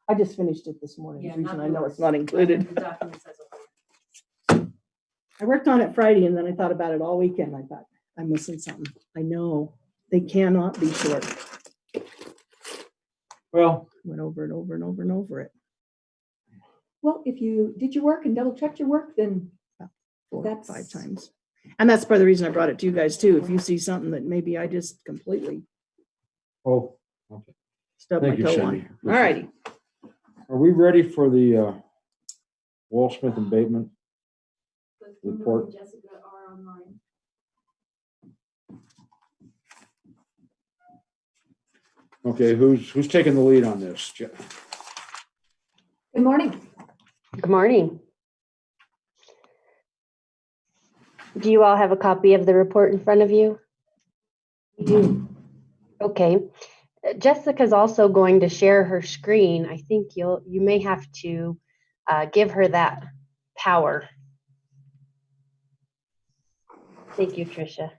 S2: I just finished it this morning.
S3: Yeah,
S2: The reason
S3: not
S2: I know
S3: yours.
S2: it's not included.
S3: The documents as a whole.
S2: I worked on it Friday and then I thought about it all weekend. I thought, I'm missing something. I know they cannot be short.
S4: Well,
S2: Went over and over and over and over it.
S1: Well, if you did your work and double checked your work, then
S2: 4 or
S1: That's-
S2: 5 times. And that's part of the reason I brought it to you guys too. If you see something that maybe I just completely
S4: oh, okay.
S2: stubbed my
S4: Thank you,
S2: toe
S4: Cindy.
S2: on. All righty.
S4: Are we ready for the Wall Smith and Bateman? Report.
S3: Jessica are online.
S4: Okay, who's taking the lead on this?
S1: good morning.
S8: Good morning. Do you all have a copy of the report in front of you?
S1: We do.
S8: Okay. Jessica's also going to share her screen. I think you may have to give her that power. Thank you, Tricia.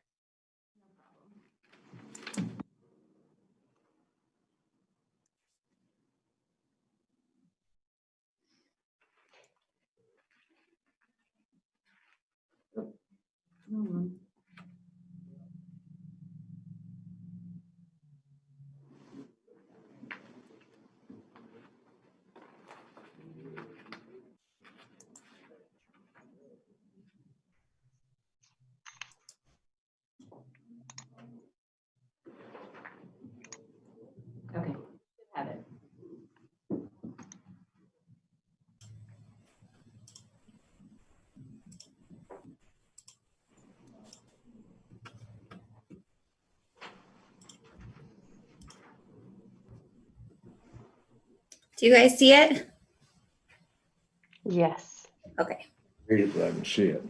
S3: Okay, have it.
S9: Do you guys see it?
S8: Yes.
S9: Okay.
S4: Read it, but I can see it.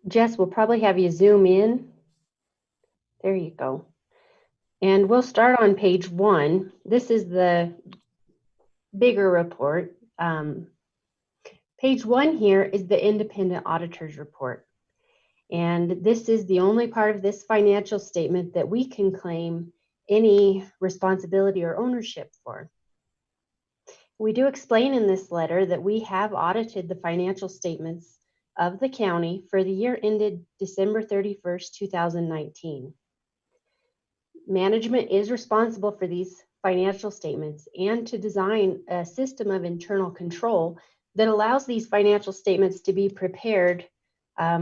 S8: Jess, we'll probably have you zoom in. There you go. And we'll start on page 1. This is the bigger report. Page 1 here is the independent auditor's report. And this is the only part of this financial statement that we can claim any responsibility or ownership for. We do explain in this letter that we have audited the financial statements of the county for the year ended December 31st, 2019. Management is responsible for these financial statements and to design a system of internal control that allows these financial statements to be prepared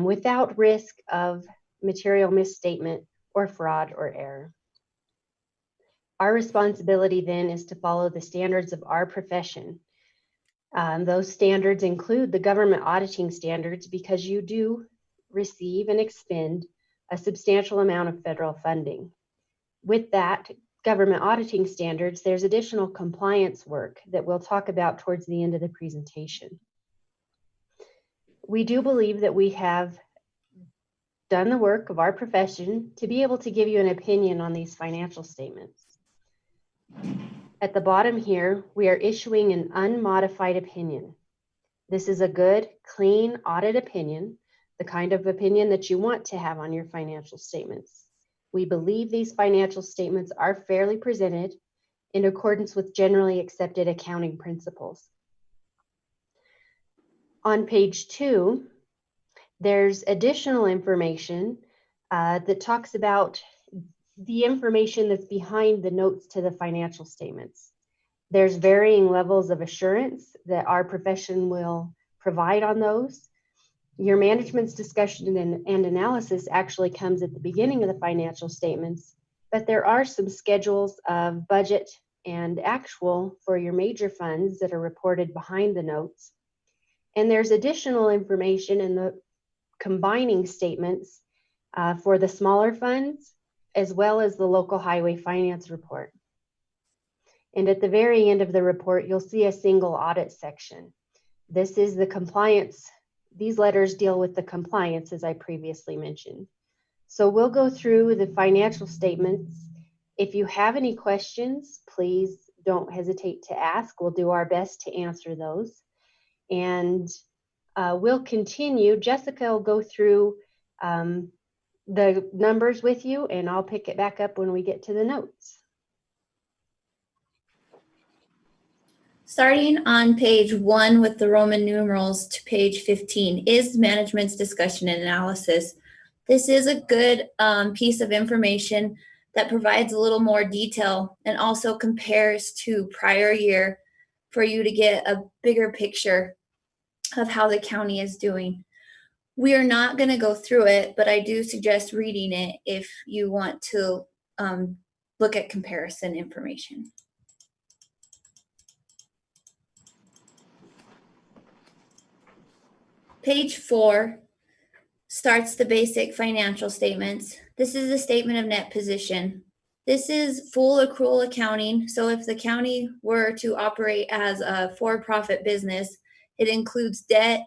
S8: without risk of material misstatement or fraud or error. Our responsibility then is to follow the standards of our profession. Those standards include the government auditing standards because you do receive and expend a substantial amount of federal funding. With that government auditing standards, there's additional compliance work that we'll talk about towards the end of the presentation. We do believe that we have done the work of our profession to be able to give you an opinion on these financial statements. At the bottom here, we are issuing an unmodified opinion. This is a good, clean audit opinion, the kind of opinion that you want to have on your financial statements. We believe these financial statements are fairly presented in accordance with generally accepted accounting principles. On page 2, there's additional information that talks about the information that's behind the notes to the financial statements. There's varying levels of assurance that our profession will provide on those. Your management's discussion and analysis actually comes at the beginning of the financial statements, but there are some schedules of budget and actual for your major funds that are reported behind the notes. And there's additional information in the combining statements for the smaller funds, as well as the local highway finance report. And at the very end of the report, you'll see a single audit section. This is the compliance. These letters deal with the compliance, as I previously mentioned. So we'll go through the financial statements. If you have any questions, please don't hesitate to ask. We'll do our best to answer those. And we'll continue. Jessica will go through the numbers with you, and I'll pick it back up when we get to the notes.
S9: Starting on page 1 with the Roman numerals to page 15 is management's discussion and analysis. This is a good piece of information that provides a little more detail and also compares to prior year for you to get a bigger picture of how the county is doing. We are not going to go through it, but I do suggest reading it if you want to look at comparison information. Page 4 starts the basic financial statements. This is a statement of net position. This is full accrual accounting. So if the county were to operate as a for-profit business, it includes debt,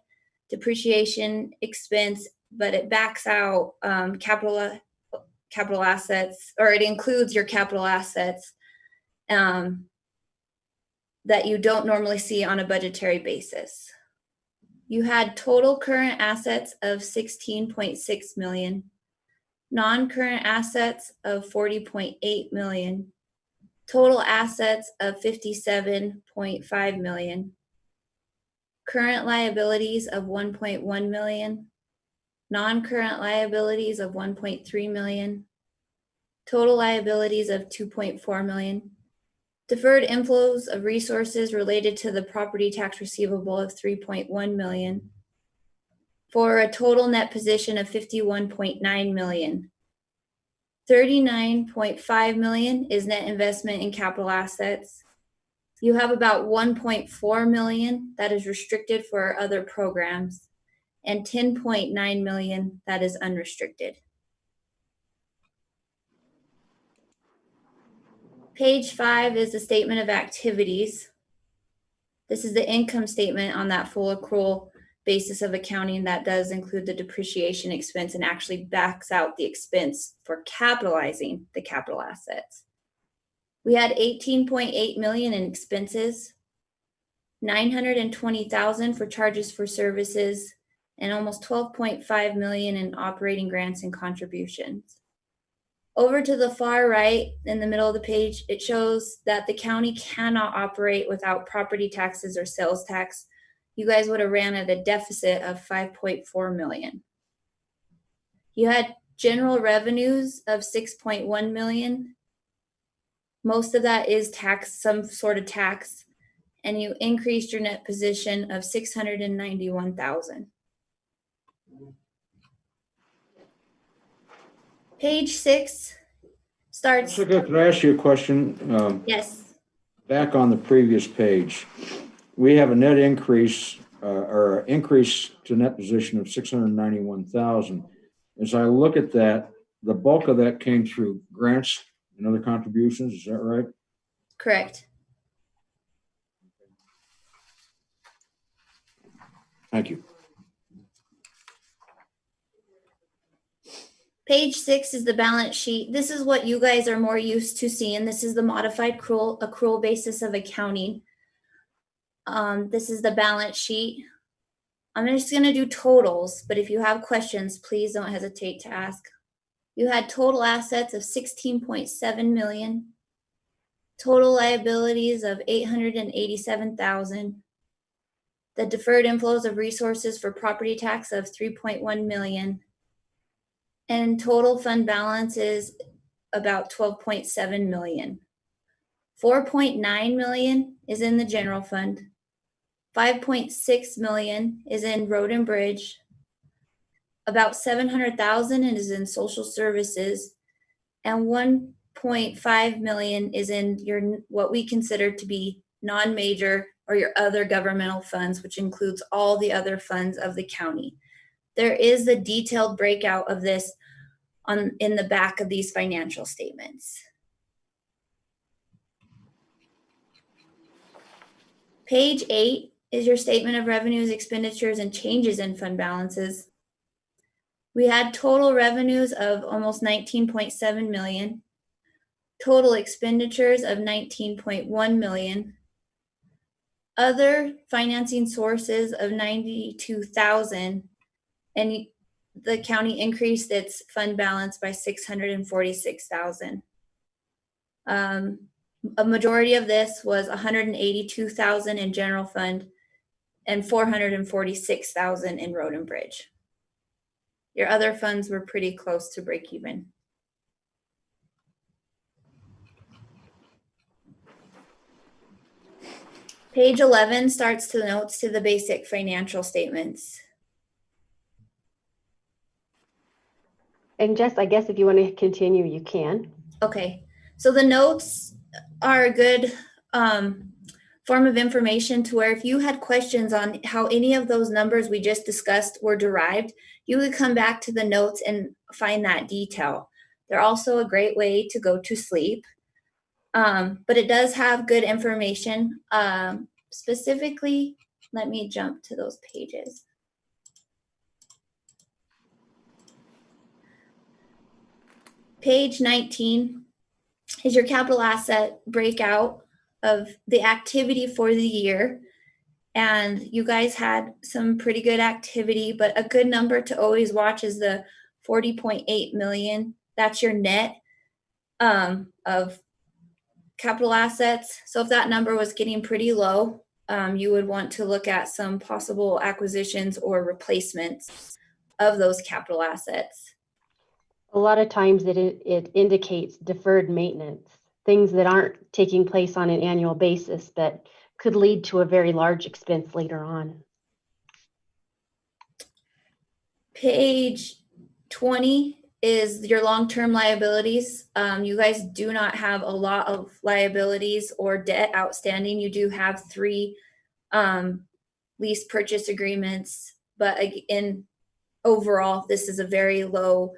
S9: depreciation, expense, but it backs out capital assets, or it includes your capital assets that you don't normally see on a budgetary basis. You had total current assets of 16.6 million, non-current assets of 40.8 million, total assets of 57.5 million, current liabilities of 1.1 million, non-current liabilities of 1.3 million, total liabilities of 2.4 million, deferred inflows of resources related to the property tax receivable of 3.1 million, for a total net position of 51.9 million. 39.5 million is net investment in capital assets. You have about 1.4 million that is restricted for other programs, and 10.9 million that is unrestricted. Page 5 is the statement of activities. This is the income statement on that full accrual basis of accounting that does include the depreciation expense and actually backs out the expense for capitalizing the capital assets. We had 18.8 million in expenses, 920,000 for charges for services, and almost 12.5 million in operating grants and contributions. Over to the far right in the middle of the page, it shows that the county cannot operate without property taxes or sales tax. You guys would have ran at a deficit of 5.4 million. You had general revenues of 6.1 million. Most of that is tax, some sort of tax, and you increased your net position of 691,000. Page 6 starts.
S4: Jessica, could I ask you a question?
S9: Yes.
S4: Back on the previous page, we have a net increase or increase to net position of 691,000. As I look at that, the bulk of that came through grants and other contributions. Is that right?
S9: Correct.
S4: Thank you.
S9: Page 6 is the balance sheet. This is what you guys are more used to seeing. This is the modified accrual basis of accounting. This is the balance sheet. I'm just going to do totals, but if you have questions, please don't hesitate to ask. You had total assets of 16.7 million, total liabilities of 887,000, the deferred inflows of resources for property tax of 3.1 million, and total fund balance is about 12.7 million. 4.9 million is in the general fund. 5.6 million is in road and bridge. About 700,000 is in social services, and 1.5 million is in your what we consider to be non-major or your other governmental funds, which includes all the other funds of the county. There is a detailed breakout of this in the back of these financial statements. Page 8 is your statement of revenues, expenditures, and changes in fund balances. We had total revenues of almost 19.7 million, total expenditures of 19.1 million, other financing sources of 92,000, and the county increased its fund balance by 646,000. A majority of this was 182,000 in general fund and 446,000 in road and bridge. Your other funds were pretty close to break even. Page 11 starts the notes to the basic financial statements.
S8: And Jess, I guess if you want to continue, you can.
S9: Okay, so the notes are a good form of information to where if you had questions on how any of those numbers we just discussed were derived, you would come back to the notes and find that detail. They're also a great way to go to sleep, but it does have good information. Specifically, let me jump to those pages. Page 19 is your capital asset breakout of the activity for the year. And you guys had some pretty good activity, but a good number to always watch is the 40.8 million. That's your net of capital assets. So if that number was getting pretty low, you would want to look at some possible acquisitions or replacements of those capital assets.
S8: A lot of times it indicates deferred maintenance, things that aren't taking place on an annual basis, but could lead to a very large expense later on.
S9: Page 20 is your long-term liabilities. You guys do not have a lot of liabilities or debt outstanding. You do have 3 lease purchase agreements, but in overall, this is a very low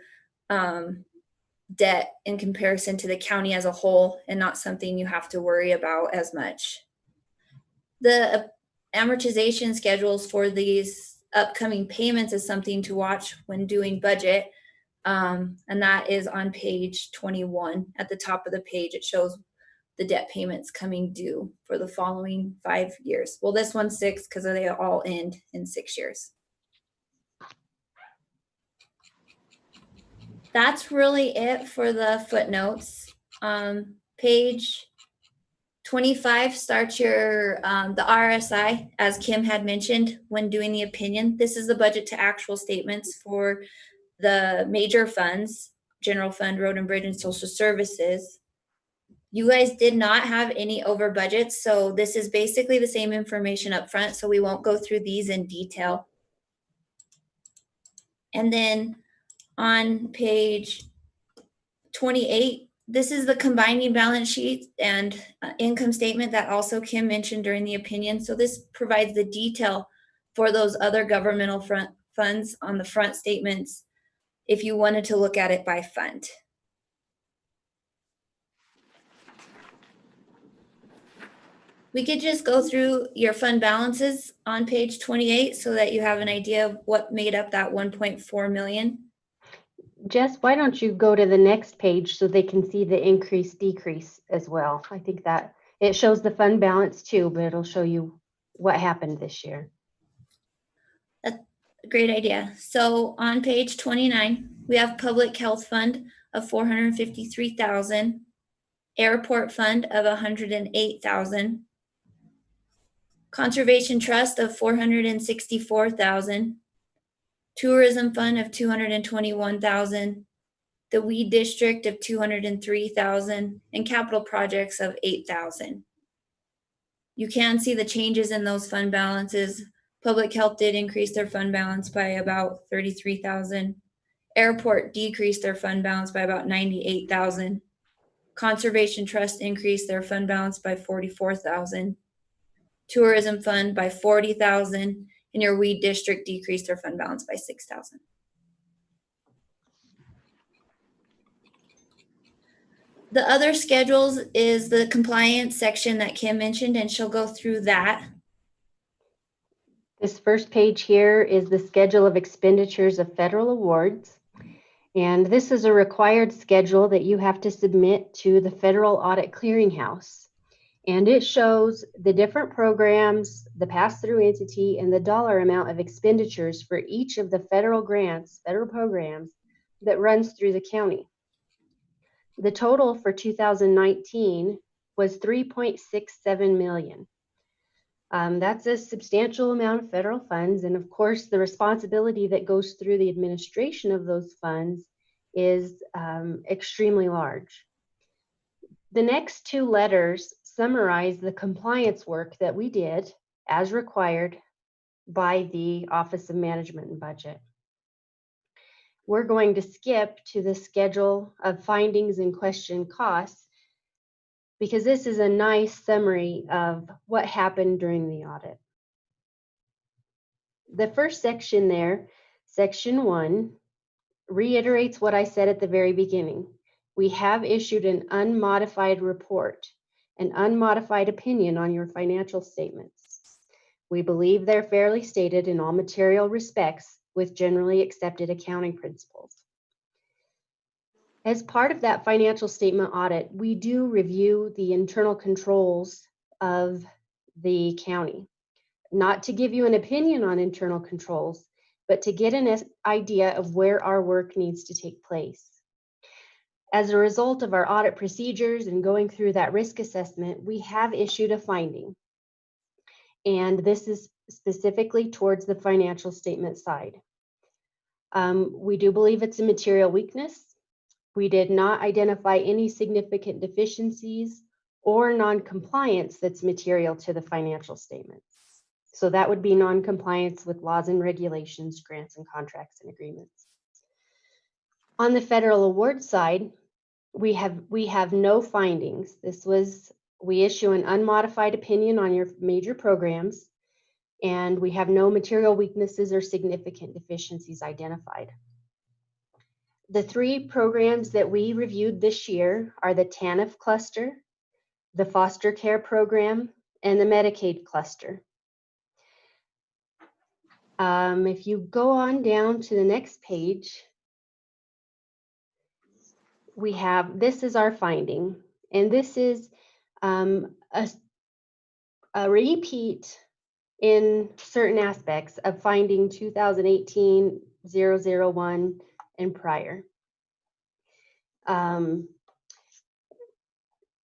S9: debt in comparison to the county as a whole, and not something you have to worry about as much. The amortization schedules for these upcoming payments is something to watch when doing budget. And that is on page 21. At the top of the page, it shows the debt payments coming due for the following 5 years. Well, this one's 6 because they all end in 6 years. That's really it for the footnotes. Page 25 starts your the RSI, as Kim had mentioned when doing the opinion. This is the budget to actual statements for the major funds, general fund, road and bridge, and social services. You guys did not have any over budgets, so this is basically the same information up front, so we won't go through these in detail. And then on page 28, this is the combining balance sheet and income statement that also Kim mentioned during the opinion. So this provides the detail for those other governmental funds on the front statements if you wanted to look at it by fund. We could just go through your fund balances on page 28 so that you have an idea of what made up that 1.4 million.
S8: Jess, why don't you go to the next page so they can see the increase decrease as well? I think that it shows the fund balance too, but it'll show you what happened this year.
S9: That's a great idea. So on page 29, we have public health fund of 453,000, airport fund of 108,000, conservation trust of 464,000, tourism fund of 221,000, the weed district of 203,000, and capital projects of 8,000. You can see the changes in those fund balances. Public health did increase their fund balance by about 33,000. Airport decreased their fund balance by about 98,000. Conservation trust increased their fund balance by 44,000. Tourism fund by 40,000, and your weed district decreased their fund balance by 6,000. The other schedules is the compliance section that Kim mentioned, and she'll go through that.
S8: This first page here is the schedule of expenditures of federal awards. And this is a required schedule that you have to submit to the Federal Audit Clearinghouse. And it shows the different programs, the pass-through entity, and the dollar amount of expenditures for each of the federal grants, federal programs that runs through the county. The total for 2019 was $3.67 million. That's a substantial amount of federal funds. And of course, the responsibility that goes through the administration of those funds is extremely large. The next two letters summarize the compliance work that we did as required by the Office of Management and Budget. We're going to skip to the schedule of findings and question costs because this is a nice summary of what happened during the audit. The first section there, section 1, reiterates what I said at the very beginning. We have issued an unmodified report, an unmodified opinion on your financial statements. We believe they're fairly stated in all material respects with generally accepted accounting principles. As part of that financial statement audit, we do review the internal controls of the county. Not to give you an opinion on internal controls, but to get an idea of where our work needs to take place. As a result of our audit procedures and going through that risk assessment, we have issued a finding. And this is specifically towards the financial statement side. We do believe it's a material weakness. We did not identify any significant deficiencies or non-compliance that's material to the financial statements. So that would be non-compliance with laws and regulations, grants and contracts and agreements. On the federal award side, we have no findings. We issue an unmodified opinion on your major programs, and we have no material weaknesses or significant deficiencies identified. The 3 programs that we reviewed this year are the TANF cluster, the foster care program, and the Medicaid cluster. If you go on down to the next page, we have, this is our finding, and this is a repeat in certain aspects of finding 2018-001 and prior.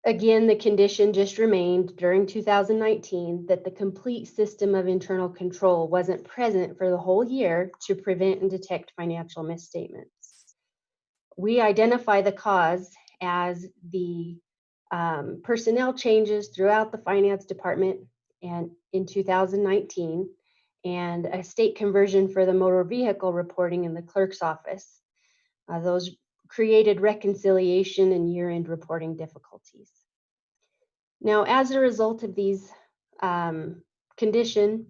S8: Again, the condition just remained during 2019 that the complete system of internal control wasn't present for the whole year to prevent and detect financial misstatements. We identify the cause as the personnel changes throughout the finance department and in 2019, and a state conversion for the motor vehicle reporting in the clerk's office. Those created reconciliation and year-end reporting difficulties. Now, as a result of these condition,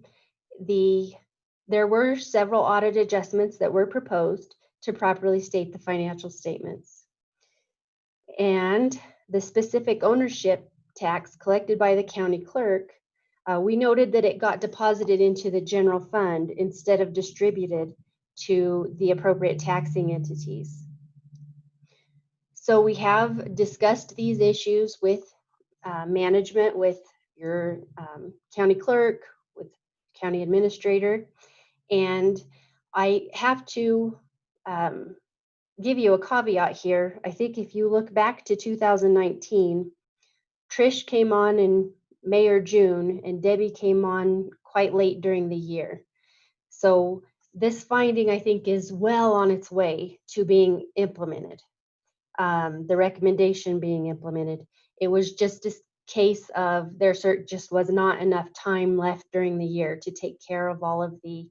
S8: there were several audit adjustments that were proposed to properly state the financial statements. And the specific ownership tax collected by the county clerk, we noted that it got deposited into the general fund instead of distributed to the appropriate taxing entities. So we have discussed these issues with management, with your county clerk, with county administrator, and I have to give you a caveat here. I think if you look back to 2019, Trish came on in May or June, and Debbie came on quite late during the year. So this finding, I think, is well on its way to being implemented. The recommendation being implemented. It was just a case of there just was not enough time left during the year to take care of all of the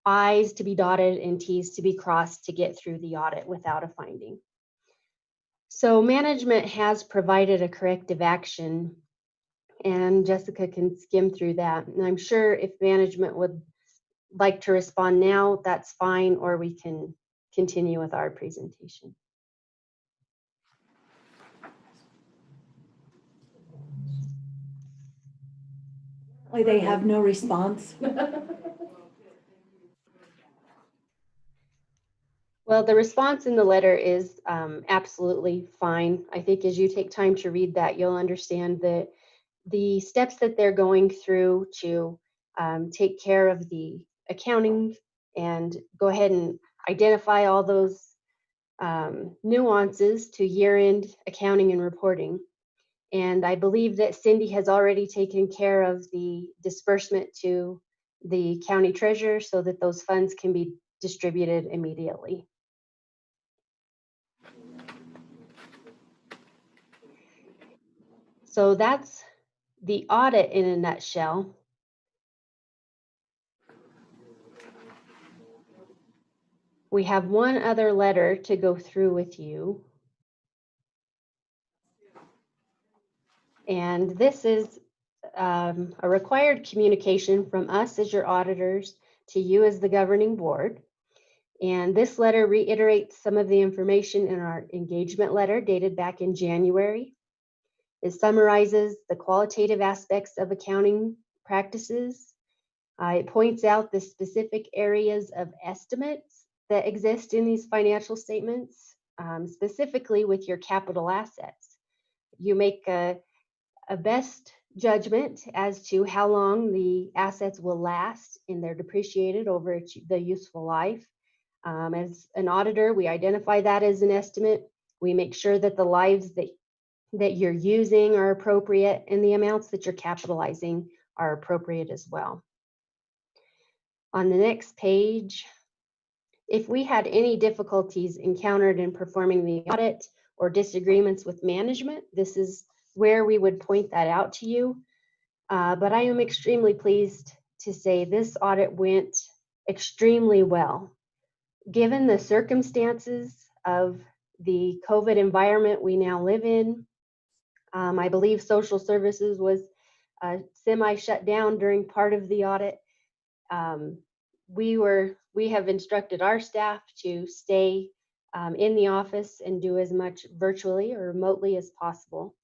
S8: I's to be dotted and T's to be crossed to get through the audit without a finding. So management has provided a corrective action, and Jessica can skim through that. And I'm sure if management would like to respond now, that's fine, or we can continue with our presentation.
S1: They have no response.
S8: Well, the response in the letter is absolutely fine. I think as you take time to read that, you'll understand that the steps that they're going through to take care of the accounting and go ahead and identify all those nuances to year-end accounting and reporting. And I believe that Cindy has already taken care of the disbursement to the county treasurer so that those funds can be distributed immediately. So that's the audit in a nutshell. We have one other letter to go through with you. And this is a required communication from us as your auditors to you as the governing board. And this letter reiterates some of the information in our engagement letter dated back in January. It summarizes the qualitative aspects of accounting practices. It points out the specific areas of estimates that exist in these financial statements, specifically with your capital assets. You make a best judgment as to how long the assets will last in their depreciated over the useful life. As an auditor, we identify that as an estimate. We make sure that the lives that you're using are appropriate and the amounts that you're capitalizing are appropriate as well. On the next page, if we had any difficulties encountered in performing the audit or disagreements with management, this is where we would point that out to you. But I am extremely pleased to say this audit went extremely well. Given the circumstances of the COVID environment we now live in, I believe social services was semi-shut down during part of the audit. We have instructed our staff to stay in the office and do as much virtually or remotely as possible.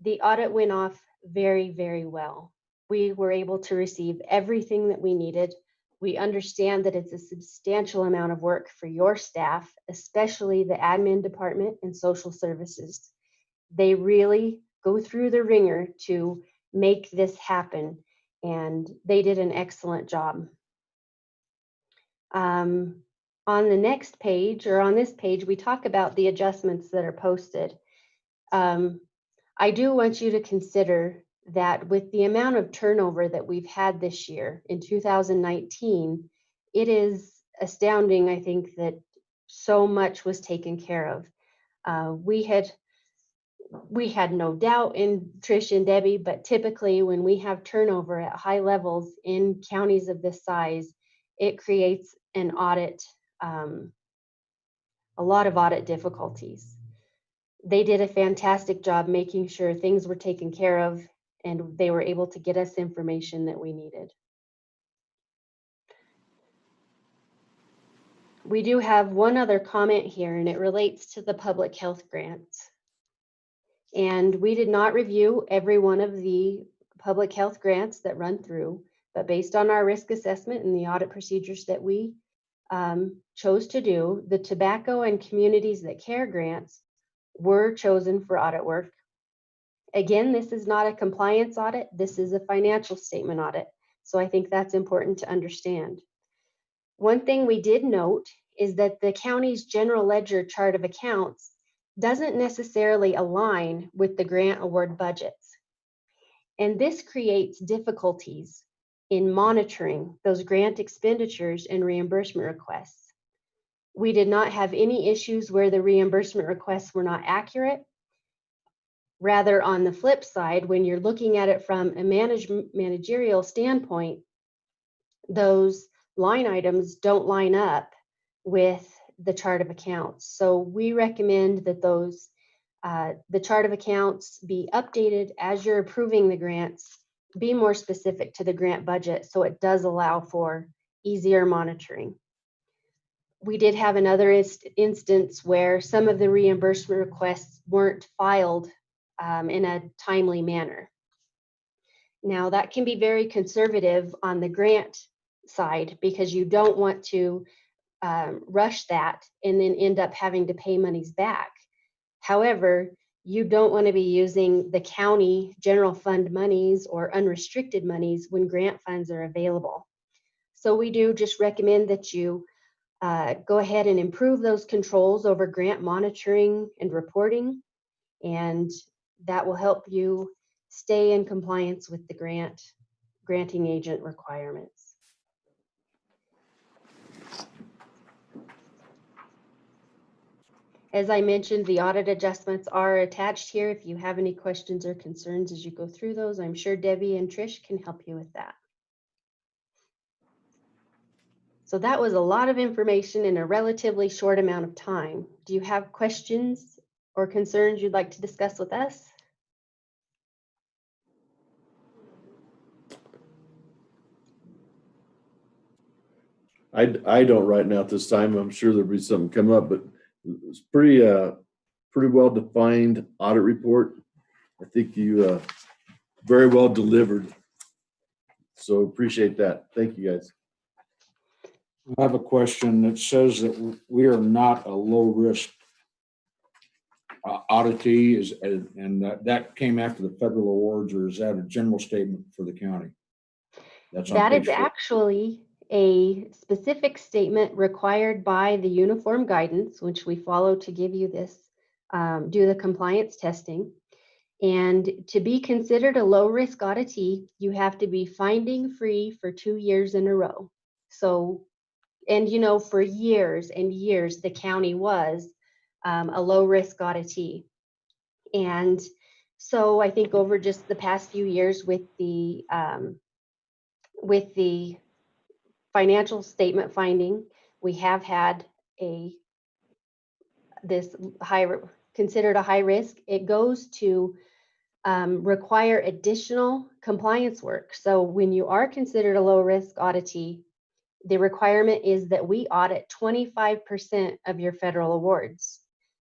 S8: The audit went off very, very well. We were able to receive everything that we needed. We understand that it's a substantial amount of work for your staff, especially the admin department and social services. They really go through the ringer to make this happen, and they did an excellent job. On the next page, or on this page, we talk about the adjustments that are posted. I do want you to consider that with the amount of turnover that we've had this year in 2019, it is astounding, I think, that so much was taken care of. We had no doubt in Trish and Debbie, but typically when we have turnover at high levels in counties of this size, it creates an audit, a lot of audit difficulties. They did a fantastic job making sure things were taken care of, and they were able to get us information that we needed. We do have one other comment here, and it relates to the public health grants. And we did not review every one of the public health grants that run through, but based on our risk assessment and the audit procedures that we chose to do, the tobacco and communities that care grants were chosen for audit work. Again, this is not a compliance audit. This is a financial statement audit. So I think that's important to understand. One thing we did note is that the county's general ledger chart of accounts doesn't necessarily align with the grant award budgets. And this creates difficulties in monitoring those grant expenditures and reimbursement requests. We did not have any issues where the reimbursement requests were not accurate. Rather, on the flip side, when you're looking at it from a managerial standpoint, those line items don't line up with the chart of accounts. So we recommend that those the chart of accounts be updated as you're approving the grants, be more specific to the grant budget so it does allow for easier monitoring. We did have another instance where some of the reimbursement requests weren't filed in a timely manner. Now that can be very conservative on the grant side because you don't want to rush that and then end up having to pay monies back. However, you don't want to be using the county general fund monies or unrestricted monies when grant funds are available. So we do just recommend that you go ahead and improve those controls over grant monitoring and reporting, and that will help you stay in compliance with the granting agent requirements. As I mentioned, the audit adjustments are attached here. If you have any questions or concerns as you go through those, I'm sure Debbie and Trish can help you with that. So that was a lot of information in a relatively short amount of time. Do you have questions or concerns you'd like to discuss with us?
S5: I don't right now at this time. I'm sure there'll be something come up, but it's pretty well defined audit report. I think you very well delivered. So appreciate that. Thank you guys.
S4: I have a question that says that we are not a low risk oddity, and that came after the federal awards, or is that a general statement for the county?
S8: That is actually a specific statement required by the uniform guidance, which we follow to give you this, do the compliance testing. And to be considered a low risk auditee, you have to be finding free for 2 years in a row. So, and you know, for years and years, the county was a low risk auditee. And so I think over just the past few years with the financial statement finding, we have had this considered a high risk. It goes to require additional compliance work. So when you are considered a low risk auditee, the requirement is that we audit 25% of your federal awards.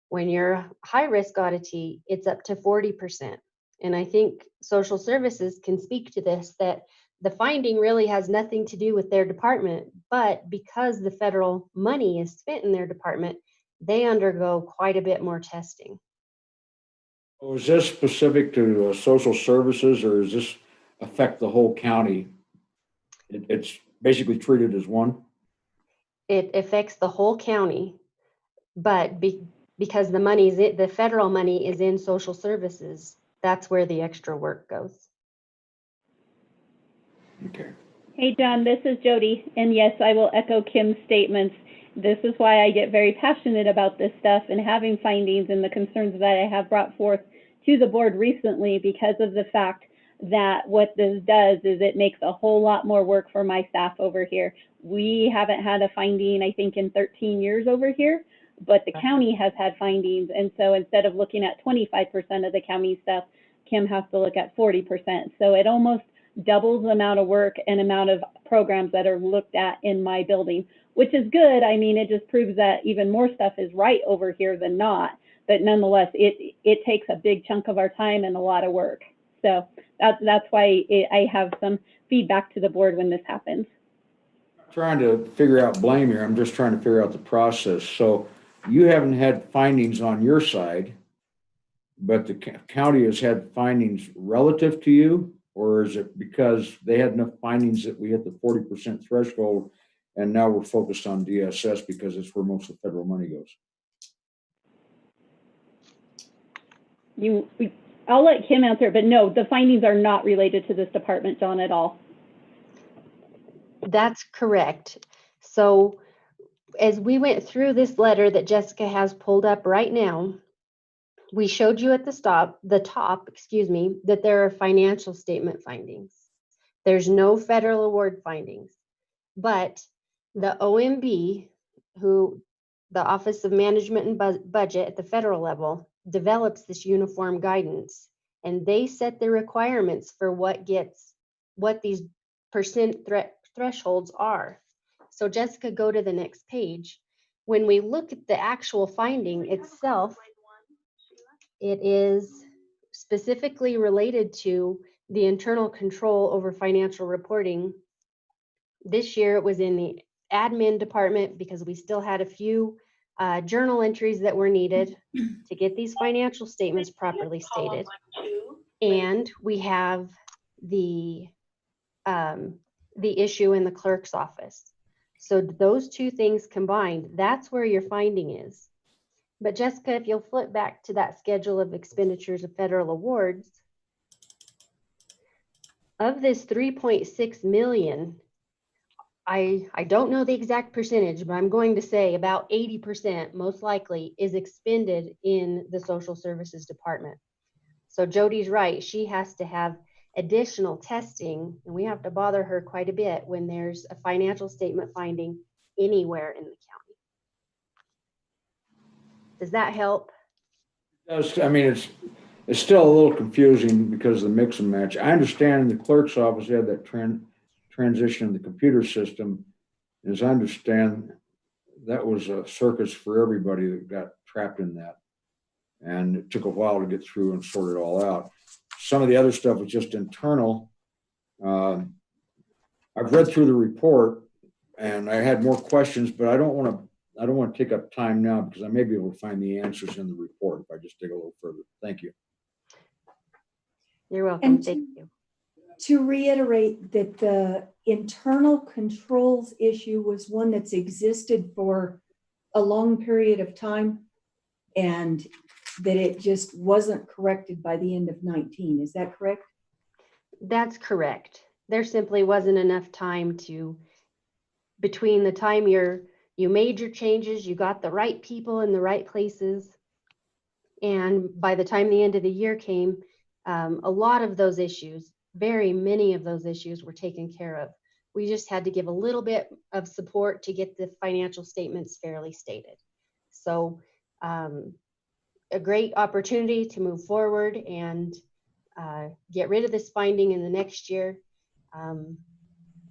S8: When you're a high risk auditee, it's up to 40%. And I think social services can speak to this, that the finding really has nothing to do with their department, but because the federal money is spent in their department, they undergo quite a bit more testing.
S4: So is this specific to social services, or does this affect the whole county? It's basically treated as one?
S8: It affects the whole county, but because the federal money is in social services, that's where the extra work goes.
S4: Okay.
S10: Hey, John, this is Jody. And yes, I will echo Kim's statements. This is why I get very passionate about this stuff and having findings and the concerns that I have brought forth to the board recently, because of the fact that what this does is it makes a whole lot more work for my staff over here. We haven't had a finding, I think, in 13 years over here, but the county has had findings. And so instead of looking at 25% of the county stuff, Kim has to look at 40%. So it almost doubles the amount of work and amount of programs that are looked at in my building, which is good. I mean, it just proves that even more stuff is right over here than not. But nonetheless, it takes a big chunk of our time and a lot of work. So that's why I have some feedback to the board when this happens.
S4: Trying to figure out blame here. I'm just trying to figure out the process. So you haven't had findings on your side, but the county has had findings relative to you? Or is it because they had enough findings that we hit the 40% threshold and now we're focused on DSS because it's where most of the federal money goes?
S10: I'll let Kim answer, but no, the findings are not related to this department, John, at all.
S8: That's correct. So as we went through this letter that Jessica has pulled up right now, we showed you at the top, that there are financial statement findings. There's no federal award findings, but the OMB, the Office of Management and Budget at the federal level, develops this uniform guidance, and they set the requirements for what these percent thresholds are. So Jessica, go to the next page. When we look at the actual finding itself, it is specifically related to the internal control over financial reporting. This year it was in the admin department because we still had a few journal entries that were needed to get these financial statements properly stated. And we have the issue in the clerk's office. So those two things combined, that's where your finding is. But Jessica, if you'll flip back to that schedule of expenditures of federal awards, of this 3.6 million, I don't know the exact percentage, but I'm going to say about 80% most likely is expended in the social services department. So Jody's right, she has to have additional testing, and we have to bother her quite a bit when there's a financial statement finding anywhere in the county. Does that help?
S4: I mean, it's still a little confusing because of the mix and match. I understand in the clerk's office, they had that transition in the computer system. As I understand, that was a circus for everybody that got trapped in that. And it took a while to get through and sort it all out. Some of the other stuff was just internal. I've read through the report and I had more questions, but I don't want to take up time now because I may be able to find the answers in the report if I just dig a little further. Thank you.
S8: You're welcome.
S1: And
S8: Thank you.
S1: To reiterate that the internal controls issue was one that's existed for a long period of time and that it just wasn't corrected by the end of 19. Is that correct?
S8: That's correct. There simply wasn't enough time between the time you made your changes, you got the right people in the right places, and by the time the end of the year came, a lot of those issues, very many of those issues were taken care of. We just had to give a little bit of support to get the financial statements fairly stated. So a great opportunity to move forward and get rid of this finding in the next year.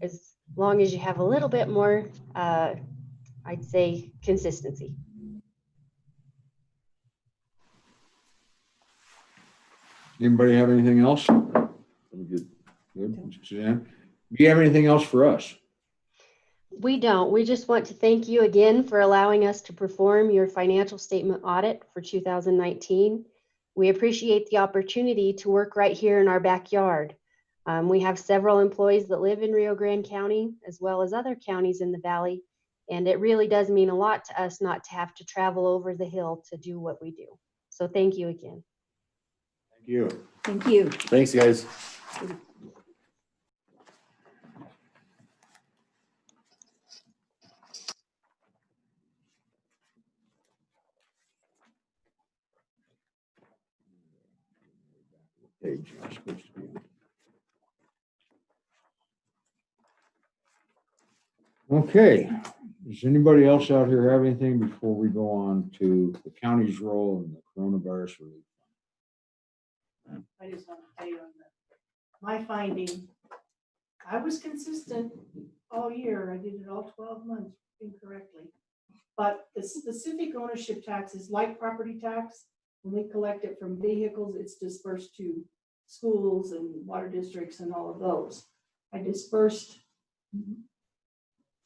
S8: As long as you have a little bit more, I'd say, consistency.
S4: Anybody have anything else?
S5: I'm good.
S4: Good. Suzanne, do you have anything else for us?
S8: We don't. We just want to thank you again for allowing us to perform your financial statement audit for 2019. We appreciate the opportunity to work right here in our backyard. We have several employees that live in Rio Grande County, as well as other counties in the valley, and it really does mean a lot to us not to have to travel over the hill to do what we do. So thank you again.
S4: Thank you.
S1: Thank you.
S5: Thanks, guys.
S4: Page you're supposed to be on. Okay, does anybody else out here have anything before we go on to the county's role in the coronavirus relief?
S2: I just want to tell you on my finding, I was consistent all year. I did it all 12 months incorrectly. But the specific ownership tax is like property tax. When we collect it from vehicles, it's dispersed to schools and water districts and all of those. I dispersed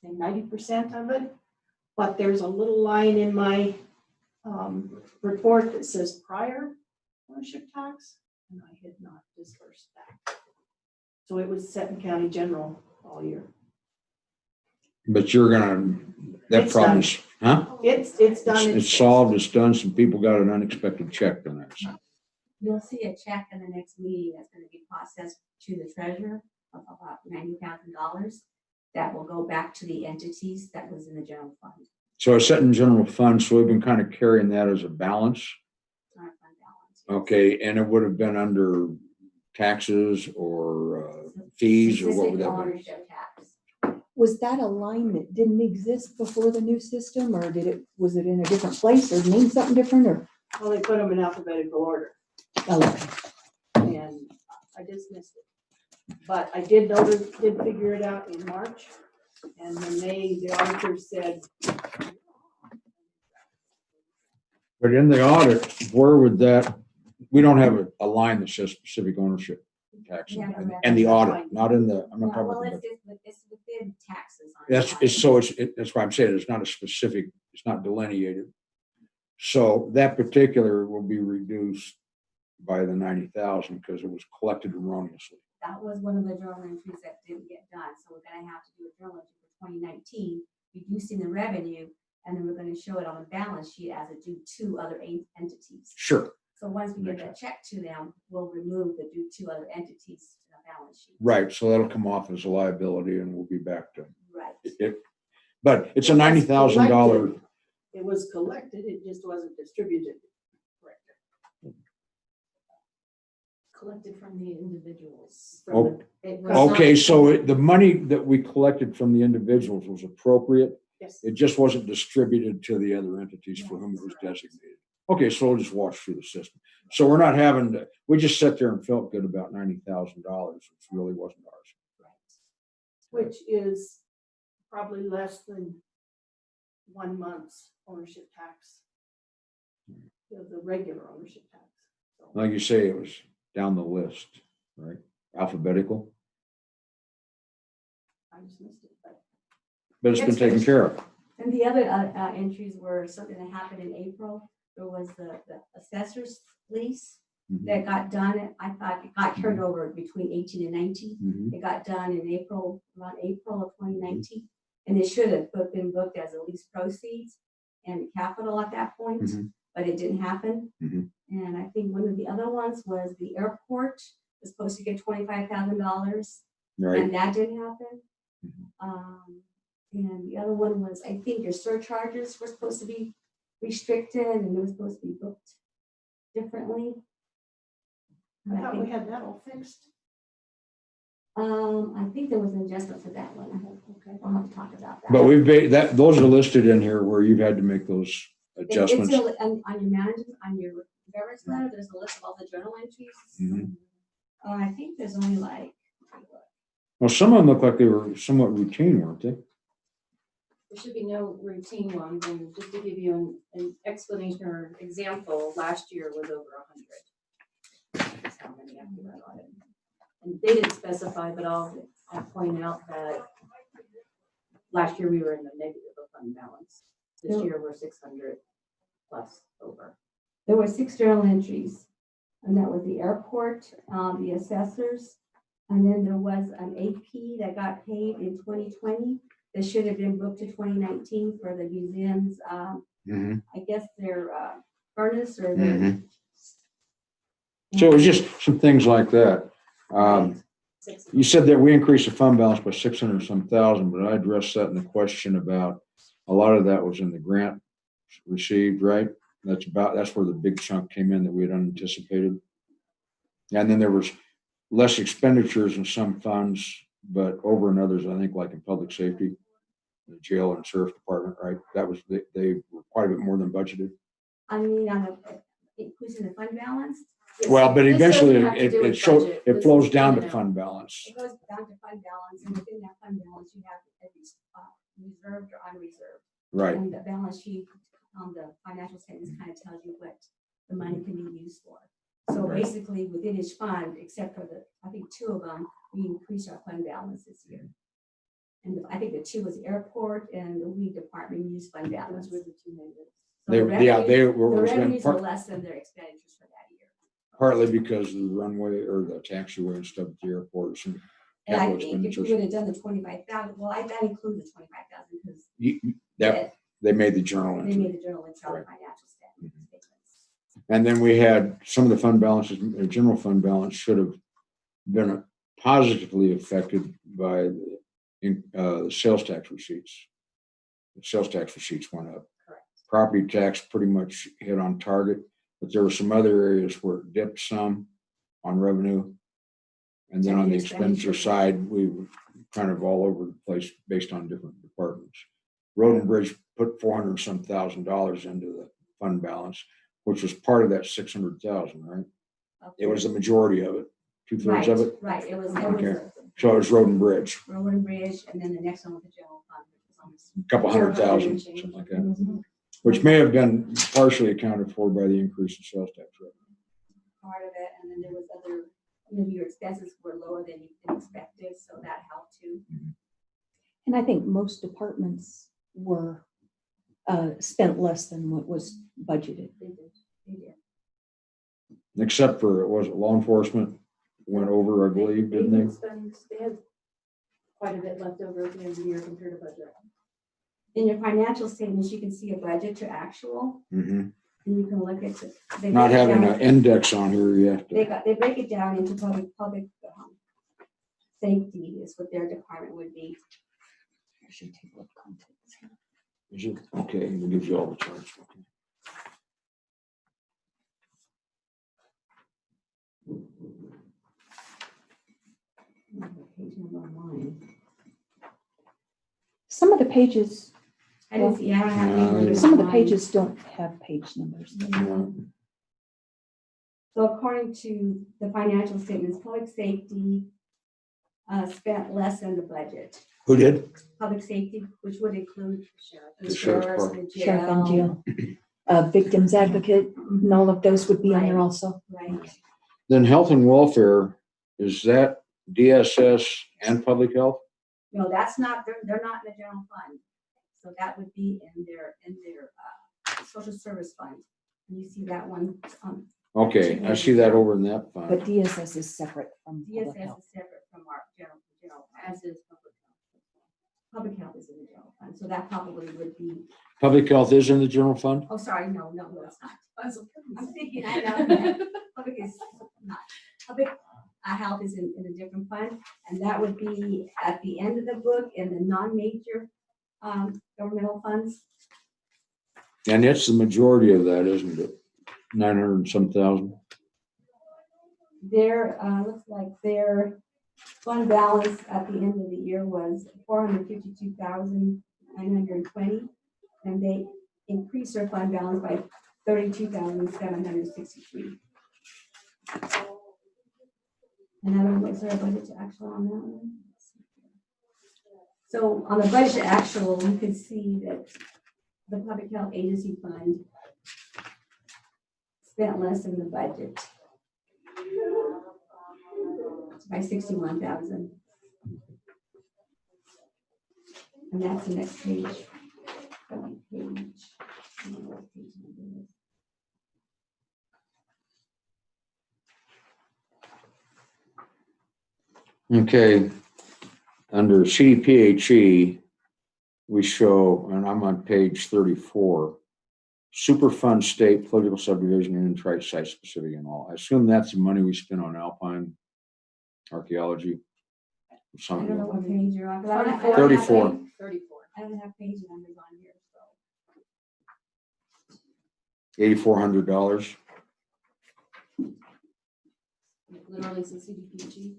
S2: 90% of it, but there's a little line in my report that says prior ownership tax, and I had not dispersed that. So it was set in county general all year.
S4: But you're gonna, that
S2: It's
S4: problem's, huh?
S2: It's done.
S4: It's solved, it's done. Some people got an unexpected check on that. So.
S11: You'll see a check in the next meeting that's gonna be processed to the treasurer of about $90,000. That will go back to the entities that was in the general fund.
S4: So it's set in general fund, so we've been kind of carrying that as a balance.
S11: It's not a fund balance. Yes.
S4: Okay, and it would have been under taxes or fees, or what would
S11: Specific
S4: that be?
S11: ownership tax.
S1: Was that a line that didn't exist before the new system, or was it in a different place, or mean something different, or?
S2: Well, they put them in alphabetical order,
S1: Oh, okay.
S2: and I just missed it. But I did figure it out in March, and when the auditor said.
S4: But in the audit, where would that, we don't have a line that says specific ownership tax
S11: Yeah,
S4: and the audit, not in the, I'm not
S11: No,
S4: talking
S11: well,
S4: about.
S11: it's within taxes. on
S4: That's,
S11: the
S4: it's, so that's why I'm saying it's not a specific, it's not delineated. So that particular will be reduced by the 90,000 because it was collected erroneously.
S11: That was one of the journal entries that didn't get done, so we're gonna have to do a journal entry for 2019, reducing the revenue, and then we're gonna show it on the balance sheet as a due to other entities.
S4: Sure.
S11: So once we get that check to them, we'll remove the due to other entities to the balance sheet.
S4: Right. So that'll come off as a liability and we'll be back to
S11: Right.
S4: it. But it's a $90,000.
S2: It was collected, it just wasn't distributed. Correct.
S3: Collected from the individuals.
S4: Oh,
S3: It was not-
S4: okay, so the money that we collected from the individuals was appropriate.
S2: Yes.
S4: It just wasn't distributed to the other entities for whom it was designated. Okay, so we'll just wash through the system. So we're not having to, we just sat there and felt good about $90,000, which really wasn't ours.
S2: Which is probably less than 1 month's ownership tax. The regular ownership tax. So,
S4: Like you say, it was down the list, right? Alphabetical,
S2: I just missed it,
S4: but it's been taken care of.
S11: And the other entries were something that happened in April. There was the assessor's lease
S4: Mhm.
S11: that got done. I thought it got turned over between 18 and 19.
S4: Mhm.
S11: It got done in April, around April of 2019. And it should have been booked as a lease proceeds and capital at that point,
S4: Mhm.
S11: but it didn't happen.
S4: Mhm.
S11: And I think one of the other ones was the airport was supposed to get $25,000.
S4: Right.
S11: And that didn't happen.
S4: Mhm.
S11: And the other one was, I think your surcharges were supposed to be restricted and it was supposed to be booked differently.
S2: I thought we had that all fixed.
S11: I think there was an adjustment for that one.
S2: Okay.
S11: I'll have to talk about that.
S4: But we've made that, those are listed in here where you've had to make those
S11: It's
S4: adjustments.
S11: on your management, on your governance letter, there's a list of all the journal entries.
S4: Mhm.
S11: I think there's only like,
S4: Well, some of them look like they were somewhat routine, weren't they?
S3: There should be no routine ones, and just to give you an explanation or example, last year was over 100. is how many after that audit. And they didn't specify, but I'll point out that last year we were in the negative of fund balance. This year we're 600 plus over.
S11: There were 6 journal entries, and that was the airport, the assessors, and then there was an AP that got paid in 2020 that should have been booked to 2019 for the museums.
S4: Mhm.
S11: I guess their furnace or their.
S4: Mhm. So it was just some things like that. You said that we increased the fund balance by 600 some thousand, but I addressed that in the question about a lot of that was in the grant received, right? That's where the big chunk came in that we had unanticipated. And then there was less expenditures in some funds, but over in others, I think like in public safety, the jail and sheriff department, right? That was, they were quite a bit more than budgeted.
S11: I mean, increasing the fund balance,
S4: Well, but
S3: This doesn't
S4: eventually
S3: have to do with
S4: it
S3: budget. This
S4: flows
S3: is
S4: down to
S3: in and out.
S4: fund balance.
S11: it goes down to fund balance, and within that fund balance, you have every reserved or unreserved.
S4: Right.
S11: And the balance sheet on the financial statements kind of tells you what the money can be used for. So
S4: Right.
S11: basically, within each fund, except for I think 2 of them, we increased our fund balance this year. And I think the 2 was the airport and the weed department used fund balance.
S3: Those were the 2 negatives.
S11: So the
S4: They were,
S11: The
S4: was been
S11: revenues are less than their expenditures for that year.
S4: partly because of the runway or the taxiway and stuff at the airport, or some
S11: And I
S4: capital
S11: think if we
S4: expenditures.
S11: would have done the 25,000, well, that includes the 25,000 because
S4: That, they made the journal
S11: they
S4: entry.
S11: made the journal entry on
S4: Right.
S11: financial statements.
S4: And then we had some of the fund balances, general fund balance should have been positively affected by the sales tax receipts. The sales tax receipts went up.
S3: Correct.
S4: Property tax pretty much hit on target, but there were some other areas where it dipped some on revenue. And then on the expenditure side, we were kind of all over the place based on different departments. Road and Bridge put $400,000 into the fund balance, which was part of that 600,000, right? It was the majority of it, 2/3 of it.
S11: Right, it was
S4: Okay. So it was Road and Bridge,
S11: Road and Bridge, and then the next one was the general fund, which was almost.
S4: a couple $100,000, something like that, which may have been partially accounted for by the increase in sales tax revenue.
S11: Part of it, and then there was other, your expenses were lower than you expected, so that helped too.
S1: And I think most departments were spent less than what was budgeted.
S11: They did.
S4: Except for, was it law enforcement went over, I believe, didn't
S3: They had quite a bit left over at the end of the year compared to budget.
S11: In your financial statements, you can see a budget to actual,
S4: they? Mhm.
S11: and you can look at. They
S4: Not
S11: break it
S4: having
S11: down-
S4: an index on here yet.
S11: They break it down into public safety is what their department would be.
S1: I should take a look at contents.
S4: Is it? Okay, it gives you all the charts. Okay.
S11: Page number online.
S1: Some of the pages,
S11: I didn't see, I don't have. any
S4: No,
S11: numbers
S1: some of the
S11: online.
S1: pages don't have page numbers.
S11: So according to the financial statements, public safety spent less than the budget.
S4: Who did?
S11: Public safety, which would include
S4: The sheriff's department.
S11: the
S1: Sheriff and
S11: jail.
S1: jail, victims advocate, and all of those would be on there
S11: Right.
S1: also.
S11: Right.
S4: Then health and welfare, is that DSS and public health?
S11: No, that's not, they're not in the general fund. So that would be in their social service fund. And you see that one,
S4: Okay, I see that over in that
S1: But
S4: fund.
S1: DSS is separate from public
S11: DSS
S1: health.
S11: is separate from our general, as is public health. Public health is in the general fund, so that probably would be,
S4: Public health is in the general fund?
S11: oh, sorry, no, it's not. I'm thinking, I know, public is not. Public health is in a different fund, and that would be at the end of the book in the non-major governmental funds.
S4: And it's the majority of that, isn't it? 900 and some thousand.
S11: Their, looks like their fund balance at the end of the year was 452,920, and they increased their fund balance by 32,763. And I don't know, is there a budget to actual on that one? So on the budget to actual, you can see that the Public Health Agency Fund spent less than the budget. by 61,000. And that's the next page. I don't know what page number it is.
S4: Okay, under CDPHE, we show, and I'm on page 34, Superfund state political subdivision and trite site specific and all. I assume that's the money we spent on Alpine archaeology.
S11: I don't know what page you're on. 'Cause I don't have-
S4: 34.
S3: 34.
S11: I don't have page numbers on here, so.
S4: $8,400.
S3: Literally since CDPG.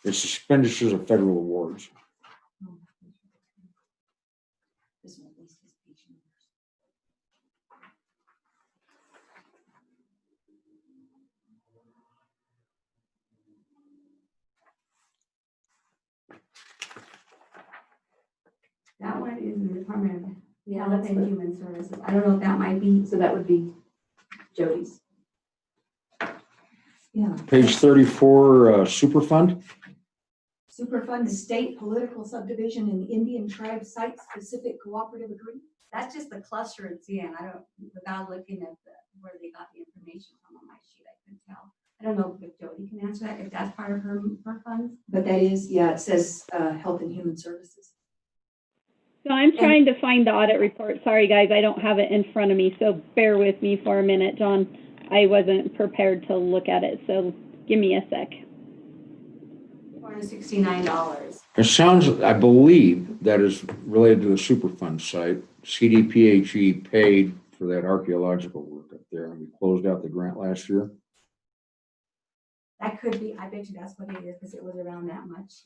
S4: It's expenditures of federal awards.
S11: This one lists his page numbers. That one is in the Department of
S3: Yeah,
S11: Health
S3: that's
S11: and
S3: what,
S11: Human Services. I don't know if that might be,
S3: so that would be Jody's.
S11: yeah.
S4: Page 34, Superfund.
S1: Superfund is state political subdivision and Indian tribe site-specific cooperative agreement.
S11: That's just the cluster it's in. I don't, without looking at where they got the information from on my sheet, I couldn't tell. I don't know if Jody can answer that, if that's part of her funds.
S1: But that is, yeah, it says Health and Human Services.
S10: So I'm trying to find the audit report. Sorry, guys, I don't have it in front of me, so bear with me for a minute, John. I wasn't prepared to look at it, so give me a sec.
S11: $469.
S4: It sounds, I believe that is related to the Superfund site. CDPHE paid for that archaeological work up there, and we closed out the grant last year.
S11: That could be, I bet you that's what it is, because it was around that much.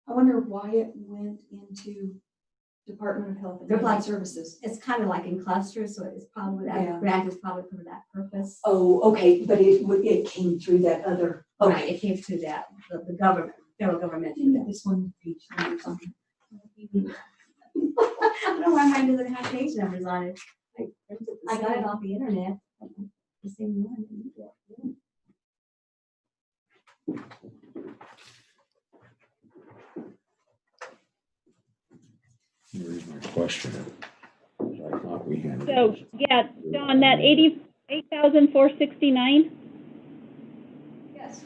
S1: I wonder why it went into Department of Health and Human Services.
S11: It's kind of like in clusters, so it's probably,
S1: Yeah.
S11: that grant is probably for that purpose.
S1: Oh, okay, but it came through that other,
S11: Right,
S1: okay.
S11: it came to that, the government, federal government.
S1: Didn't have this one page number or something.
S11: I don't know why mine doesn't have page numbers on it. I got it off the internet. The same one.
S4: Here's my question. I thought we had.
S10: So, yeah, John, that 88,469
S1: Yes.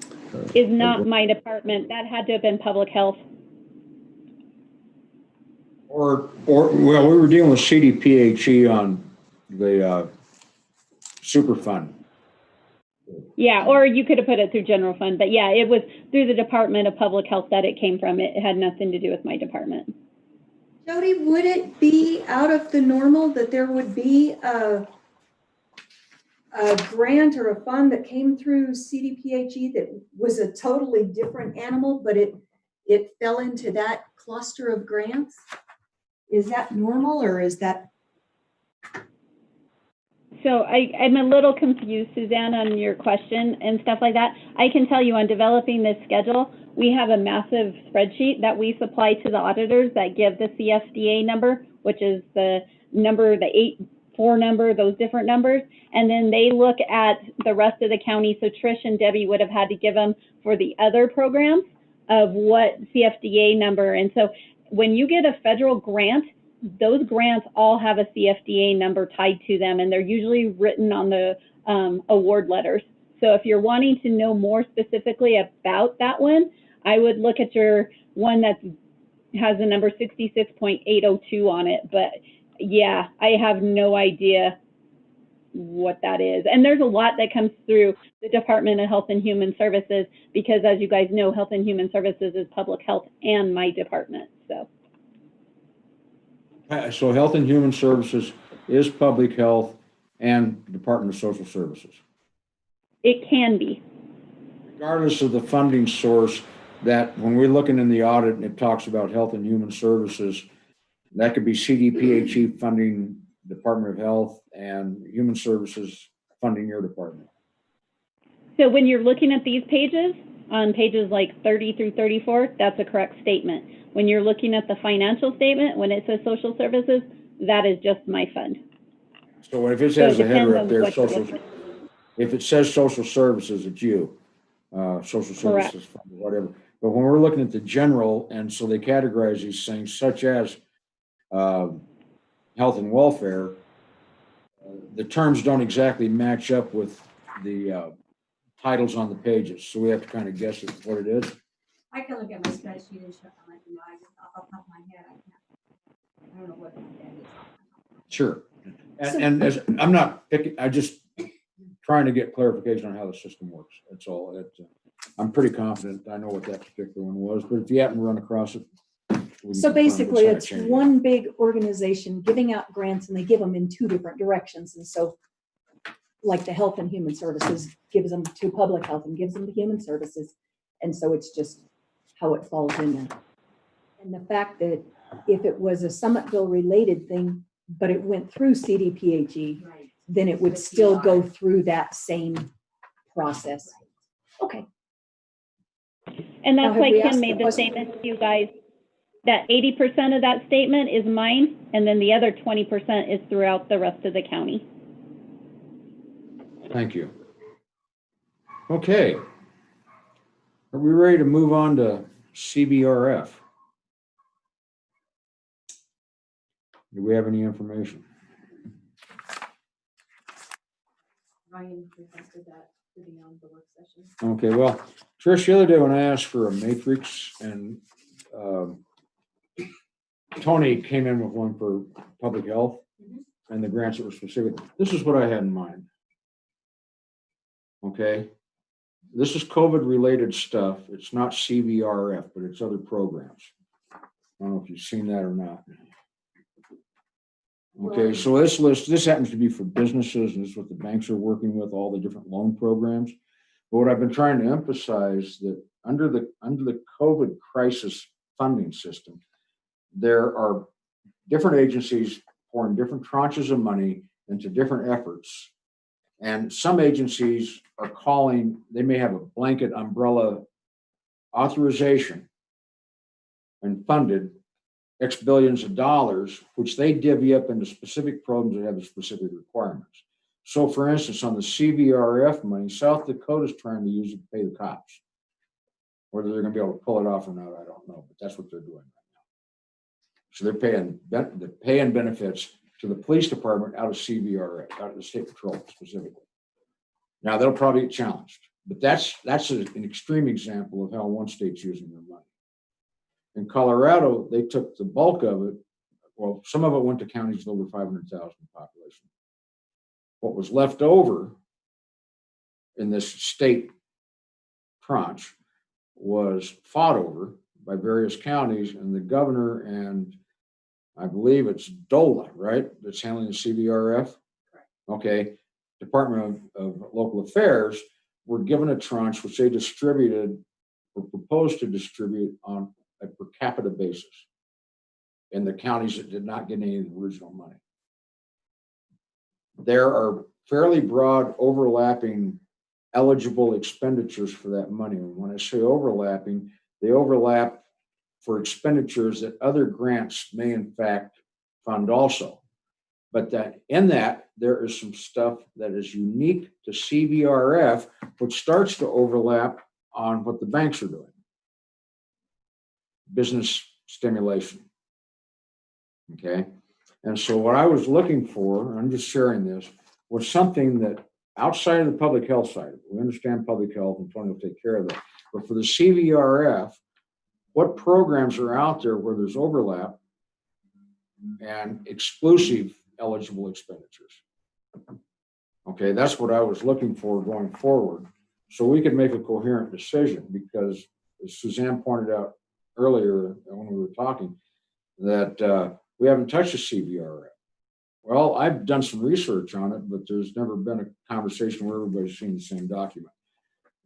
S10: is not my department. That had to have been public health.
S4: Or, well, we were dealing with CDPHE on the Superfund.
S10: Yeah, or you could have put it through general fund, but yeah, it was through the Department of Public Health that it came from. It had nothing to do with my department.
S1: Jody, would it be out of the normal that there would be a grant or a fund that came through CDPHE that was a totally different animal, but it fell into that cluster of grants? Is that normal or is that?
S10: So I'm a little confused, Suzanne, on your question and stuff like that. I can tell you on developing this schedule, we have a massive spreadsheet that we supply to the auditors that give the CFDA number, which is the number, the 84 number, those different numbers. And then they look at the rest of the county. So Trish and Debbie would have had to give them for the other programs of what CFDA number. And so when you get a federal grant, those grants all have a CFDA number tied to them, and they're usually written on the award letters. So if you're wanting to know more specifically about that one, I would look at your one that has the number 66.802 on it. But yeah, I have no idea what that is. And there's a lot that comes through the Department of Health and Human Services because, as you guys know, Health and Human Services is public health and my department.
S4: So Health and Human Services is public health and Department of Social Services.
S10: It can be.
S4: Regardless of the funding source, that when we're looking in the audit and it talks about Health and Human Services, that could be CDPHE funding Department of Health and Human Services funding your department.
S10: So when you're looking at these pages, on pages like 30 through 34, that's a correct statement. When you're looking at the financial statement, when it says social services, that is just my fund.
S4: So if it has a header up there,
S10: if
S4: if it says social services, it's you. social
S10: Correct.
S4: services fund or whatever. But when we're looking at the general, and so they categorize these things such as health and welfare, the terms don't exactly match up with the titles on the pages. So we have to kind of guess at what it is.
S11: I can look at my spreadsheet and show, I'm like, you know, I just off the top of my head, I don't know what that is.
S4: Sure.
S1: So-
S4: And as, I'm not picking, I just trying to get clarification on how the system works. That's all. I'm pretty confident I know what that particular one was, but if you happen to run across it. we can
S1: So
S4: confirm
S1: basically,
S4: how to
S1: it's
S4: change it.
S1: one big organization giving out grants, and they give them in two different directions. And so, like the Health and Human Services gives them to public health and gives them to human services. And so it's just how it falls in there. And the fact that if it was a Summitville related thing, but it went through CDPHE,
S11: Right.
S1: then it would
S11: The
S1: still go
S11: PR.
S1: through that same process. Okay.
S10: And
S1: Now,
S10: that's
S1: have
S10: why
S1: we
S10: Kim
S1: asked
S10: made
S1: the
S10: the
S1: question-
S10: statement to you guys, that 80% of that statement is mine, and then the other 20% is throughout the rest of the county.
S4: Thank you. Okay. Are we ready to move on to CBRF? Do we have any information?
S3: Ryan requested that to be on the work session.
S4: Okay, well, Trish, the other day when I asked for a matrix and Tony came in with one for public health and the grants that were specific, this is what I had in mind. Okay? This is COVID-related stuff. It's not CVRF, but it's other programs. I don't know if you've seen that or not. Okay, so this list, this happens to be for businesses, and this is what the banks are working with, all the different loan programs. But what I've been trying to emphasize that under the COVID crisis funding system, there are different agencies pouring different tranches of money into different efforts. And some agencies are calling, they may have a blanket umbrella authorization and funded X billions of dollars, which they divvy up into specific programs that have the specific requirements. So for instance, on the CVRF money, South Dakota's trying to use it to pay the cops. Whether they're gonna be able to pull it off or not, I don't know, but that's what they're doing right now. So they're paying benefits to the police department out of CVRF, out of the state patrol specifically. Now, they'll probably get challenged, but that's an extreme example of how one state's using their money. In Colorado, they took the bulk of it. Well, some of it went to counties with over 500,000 population. What was left over in this state tranche was fought over by various counties, and the governor and I believe it's DOLA, right? That's handling the CVRF.
S3: Correct.
S4: Okay. Department of Local Affairs were given a tranche which they distributed or proposed to distribute on a per capita basis in the counties that did not get any of the original money. There are fairly broad overlapping eligible expenditures for that money. And when I say overlapping, they overlap for expenditures that other grants may in fact fund also. But that in that, there is some stuff that is unique to CVRF, which starts to overlap on what the banks are doing. Business stimulation. Okay. And so what I was looking for, and I'm just sharing this, was something that outside of the public health side, we understand public health and Tony will take care of that. But for the CVRF, what programs are out there where there's overlap and exclusive eligible expenditures? Okay, that's what I was looking for going forward. So we could make a coherent decision, because as Suzanne pointed out earlier when we were talking, that we haven't touched the CVRF. Well, I've done some research on it, but there's never been a conversation where everybody's seen the same document.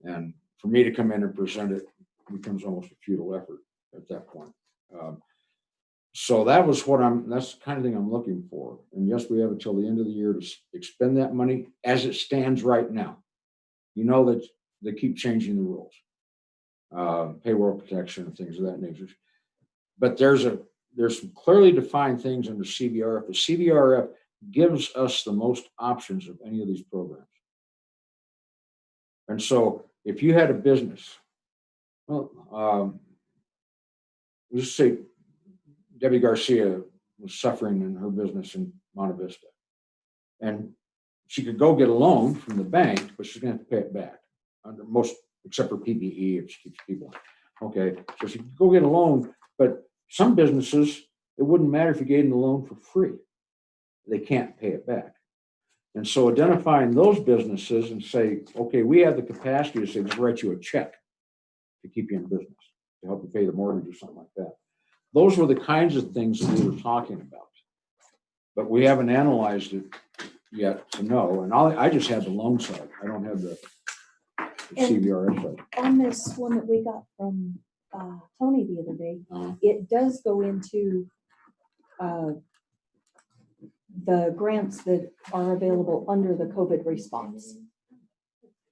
S4: And for me to come in and present it becomes almost a futile effort at that point. So that was that's the kind of thing I'm looking for. And yes, we have until the end of the year to expend that money as it stands right now. You know that they keep changing the rules, payroll protection and things of that nature. But there's some clearly defined things under CVRF. The CVRF gives us the most options of any of these programs. And so if you had a business, well, let's say Debbie Garcia was suffering in her business in Monte Vista. And she could go get a loan from the bank, but she's gonna have to pay it back under most, except for PPE if she keeps people. Okay, so she could go get a loan, but some businesses, it wouldn't matter if you gave them the loan for free. They can't pay it back. And so identifying those businesses and say, okay, we have the capacity to say, let's write you a check to keep you in business, to help you pay the mortgage or something like that. Those were the kinds of things that we were talking about. But we haven't analyzed it yet to know. And I just have the loan side. I don't have the CVRS side.
S1: On this one that we got from Tony the other day, it does go into the grants that are available under the COVID response.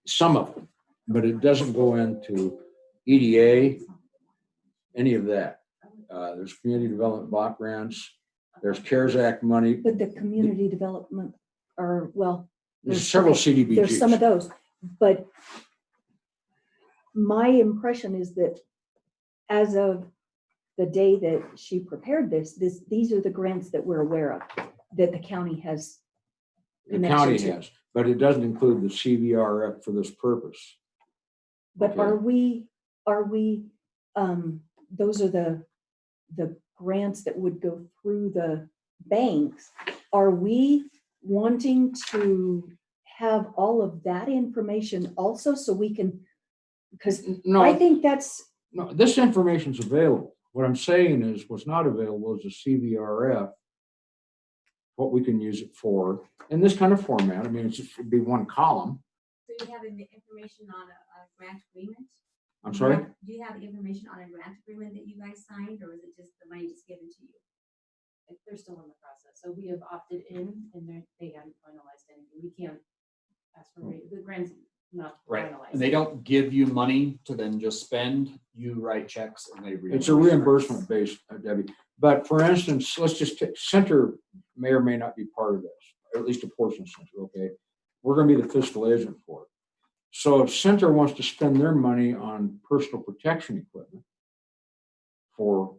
S4: Some of them, but it doesn't go into EDA, any of that. There's community development block grants. There's CARES Act money.
S1: But the community development are, well,
S4: There's several CDBGs.
S1: there's some of those, but my impression is that as of the day that she prepared these are the grants that we're aware of, that the county has.
S4: The county has, but it doesn't include the CVRF for this purpose.
S1: But
S4: Okay.
S1: are we, those are the grants that would go through the banks. Are we wanting to have all of that information also so we can, because I
S4: No,
S1: think that's,
S4: no, this information's available. What I'm saying is what's not available is the CVRF, what we can use it for in this kind of format. I mean, it'd be one column.
S11: So you have the information on a grant agreement?
S4: I'm sorry?
S11: Do you have the information on a grant agreement that you guys signed, or is it just the money just given to you?
S3: Like, they're still in the process. So we have opted in and they haven't finalized anything. We can't ask for, the grants not
S7: Right.
S3: finalized.
S7: And they don't give you money to then just spend. You write checks and they reimburse.
S4: It's a reimbursement based, Debbie. But for instance, let's just take Center may or may not be part of this, or at least a portion of Center, okay? We're gonna be the fiscal agent for it. So if Center wants to spend their money on personal protection equipment for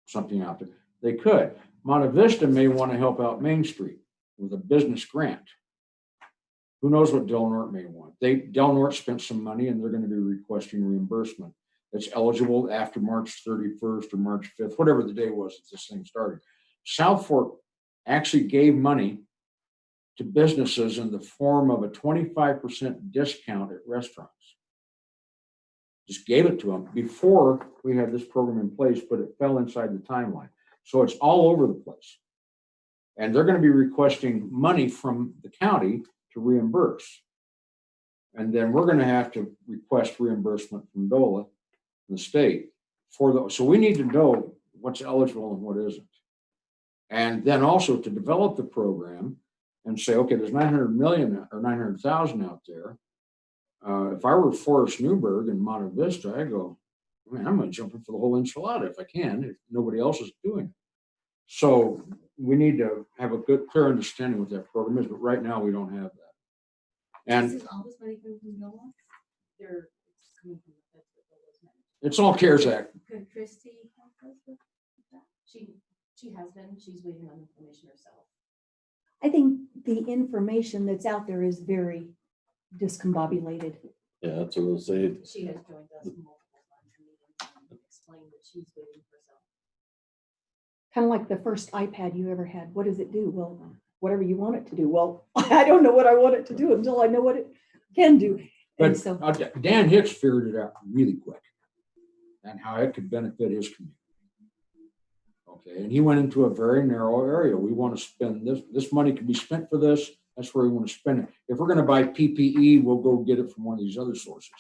S4: something out there, they could. Monte Vista may want to help out Main Street with a business grant. Who knows what Del Norte may want? Del Norte spent some money and they're going to be requesting reimbursement that's eligible after March 31st or March 5th, whatever the day was that this thing started. South Fork actually gave money to businesses in the form of a 25% discount at restaurants. Just gave it to them before we had this program in place, but it fell inside the timeline. So it's all over the place. And they're going to be requesting money from the county to reimburse. And then we're going to have to request reimbursement from DOLA, the state, for those. So we need to know what's eligible and what isn't. And then also to develop the program and say, okay, there's 900 million or 900,000 out there. If I were Forrest Newberg in Monte Vista, I go, man, I'm going to jump in for the whole enchilada if I can, if nobody else is doing it. So we need to have a good, clear understanding what that program is, but right now we don't have that. And
S11: This is all this money coming from NOAA?
S3: It's coming from the feds that DOLA's managed.
S4: it's all CARES Act.
S11: Could Christie help us with that?
S3: She has been, she's waiting on information herself.
S1: I think the information that's out there is very discombobulated.
S5: Yeah, that's what I was saying.
S3: She has joined us multiple times in meetings and explained that she's waiting for some.
S1: Kind of like the first iPad you ever had. What does it do? Well, whatever you want it to do. Well, I don't know what I want it to do until I know what it can do. And
S4: But
S1: so,
S4: Dan Hicks figured it out really quick and how it could benefit his community. Okay, and he went into a very narrow area. We want to spend this money can be spent for this. That's where we want to spend it. If we're going to buy PPE, we'll go get it from one of these other sources.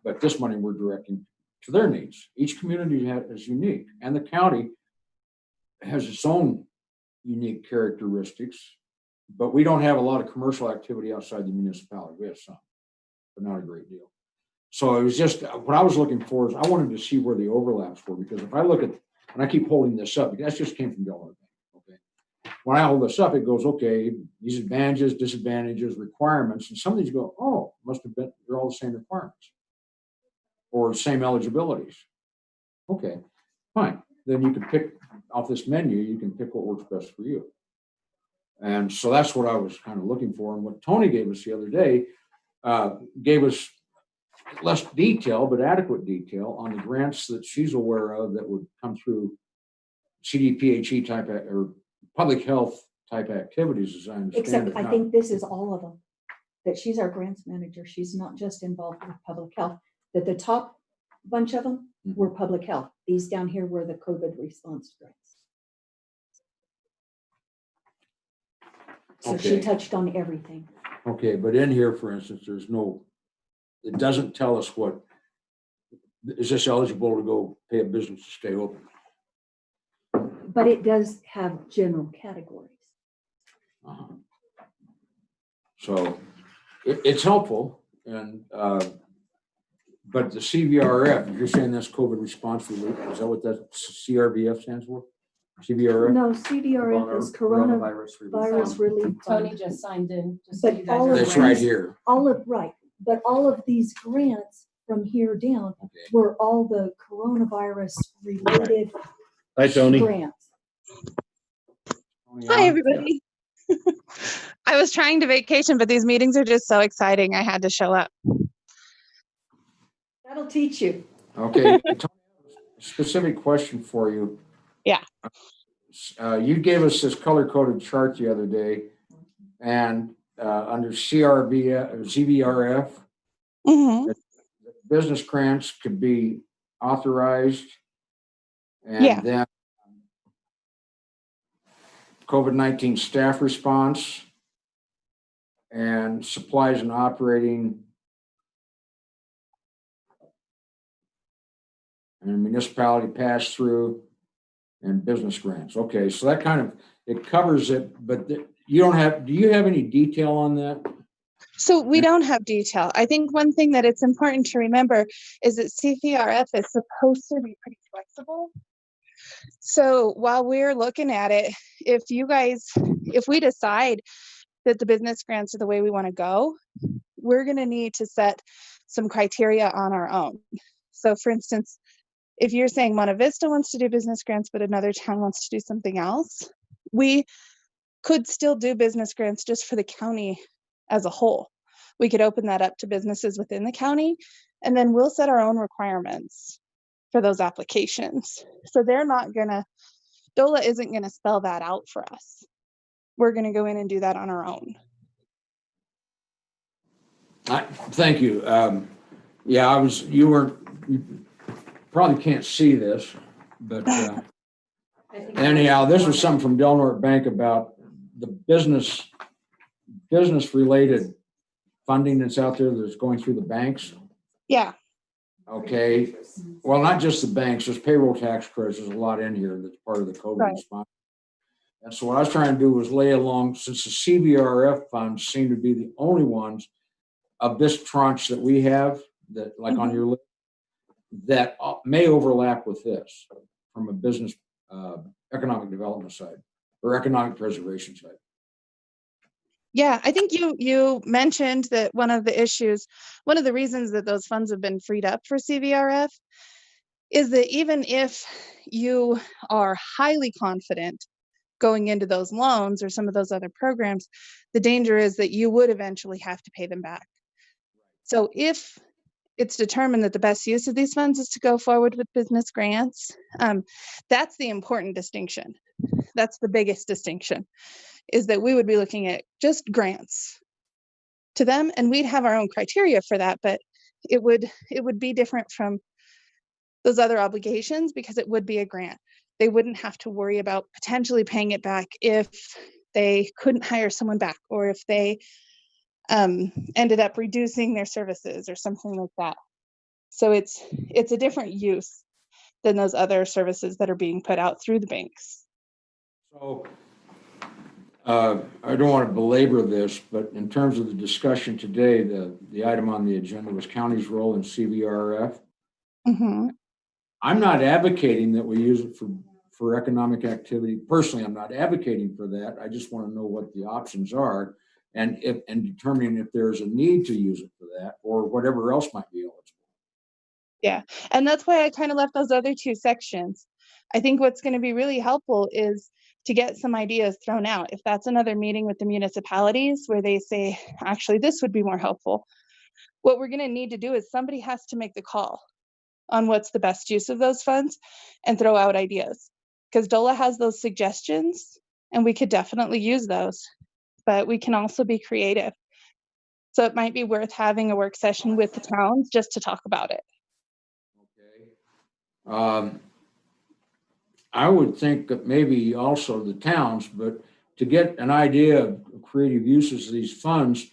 S4: But this money we're directing to their needs. Each community is unique, and the county has its own unique characteristics, but we don't have a lot of commercial activity outside the municipality. We have some, but not a great deal. So it was just, what I was looking for is I wanted to see where the overlaps were, because if I look at, and I keep holding this up, because that just came from Delaware Bank, okay? when I hold this up, it goes, okay, these advantages, disadvantages, requirements, and some of these go, oh, must have been, they're all the same requirements or same eligibilities. Okay, fine. Then you can pick off this menu, you can pick what works best for you. And so that's what I was kind of looking for. And what Tony gave us the other day gave us less detail, but adequate detail on the grants that she's aware of that would come through CDPHE type or public health type activities, as I understand
S1: Except
S4: it.
S1: I
S4: Now,
S1: think this is all of them, that she's our grants manager. She's not just involved with public health, that the top bunch of them were public health. These down here were the COVID response grants. So she
S4: Okay.
S1: touched on everything.
S4: Okay, but in here, for instance, there's no, it doesn't tell us what, is this eligible to go pay a business to stay open?
S1: But it does have general categories.
S4: Uh-huh. So it's helpful and, but the CVRF, if you're saying that's COVID response relief, is that what that CRVF stands for? CVRF?
S1: No, CVRF is coronavirus relief.
S3: Tony
S1: fund.
S3: just signed in. Just so
S1: But
S3: you guys
S1: all
S3: are
S1: of
S4: That's
S3: aware.
S4: right
S1: these-
S4: here.
S1: All of, right, but all of these grants from here down
S4: Okay.
S1: were all the coronavirus related
S5: Hi, Tony.
S1: grants.
S4: Tony,
S12: Hi,
S4: on?
S12: everybody. I was trying to vacation, but these meetings are just so exciting. I had to show up.
S1: That'll teach you.
S4: Okay, Tony, a specific question for you.
S12: Yeah.
S4: You gave us this color-coded chart the other day, and under CRVF, or CVRF,
S12: Mhm.
S4: business grants could be authorized. And
S12: Yeah.
S4: then COVID-19 staff response and supplies and operating and municipality pass-through and business grants. Okay, so that kind of, it covers it, but you don't have, do you have any detail on that?
S12: So we don't have detail. I think one thing that it's important to remember is that CVRF is supposed to be pretty flexible. So while we're looking at it, if we decide that the business grants are the way we want to go, we're going to need to set some criteria on our own. So for instance, if you're saying Monte Vista wants to do business grants, but another town wants to do something else, we could still do business grants just for the county as a whole. We could open that up to businesses within the county, and then we'll set our own requirements for those applications. So DOLA isn't gonna spell that out for us. We're gonna go in and do that on our own.
S4: Thank you. Yeah, you probably can't see this, but anyhow, this was something from Del Norte Bank about the business related funding that's out there that's going through the banks.
S12: Yeah.
S4: Okay, well, not just the banks, there's payroll tax credits, there's a lot in here that's part of the COVID
S12: Right.
S4: response. And so what I was trying to do was lay along, since the CVRF funds seem to be the only ones of this tranche that we have, that like on your list, that may overlap with this from a business economic development side or economic preservation side.
S12: Yeah, I think you mentioned that one of the reasons that those funds have been freed up for CVRF is that even if you are highly confident going into those loans or some of those other programs, the danger is that you would eventually have to pay them back. So if it's determined that the best use of these funds is to go forward with business grants, that's the important distinction. That's the biggest distinction, is that we would be looking at just grants to them, and we'd have our own criteria for that, but it would be different from those other obligations because it would be a grant. They wouldn't have to worry about potentially paying it back if they couldn't hire someone back, or if they ended up reducing their services or something like that. So it's a different use than those other services that are being put out through the banks.
S4: So I don't want to belabor this, but in terms of the discussion today, the item on the agenda was county's role in CVRF.
S12: Mm-hmm.
S4: I'm not advocating that we use it for economic activity. Personally, I'm not advocating for that. I just want to know what the options are and determining if there's a need to use it for that or whatever else might be eligible.
S12: Yeah, and that's why I kind of left those other two sections. I think what's going to be really helpful is to get some ideas thrown out. If that's another meeting with the municipalities where they say, actually, this would be more helpful. What we're going to need to do is somebody has to make the call on what's the best use of those funds and throw out ideas. Because DOLA has those suggestions and we could definitely use those, but we can also be creative. So it might be worth having a work session with the towns just to talk about it.
S4: Okay. I would think that maybe also the towns, but to get an idea of creative uses of these funds,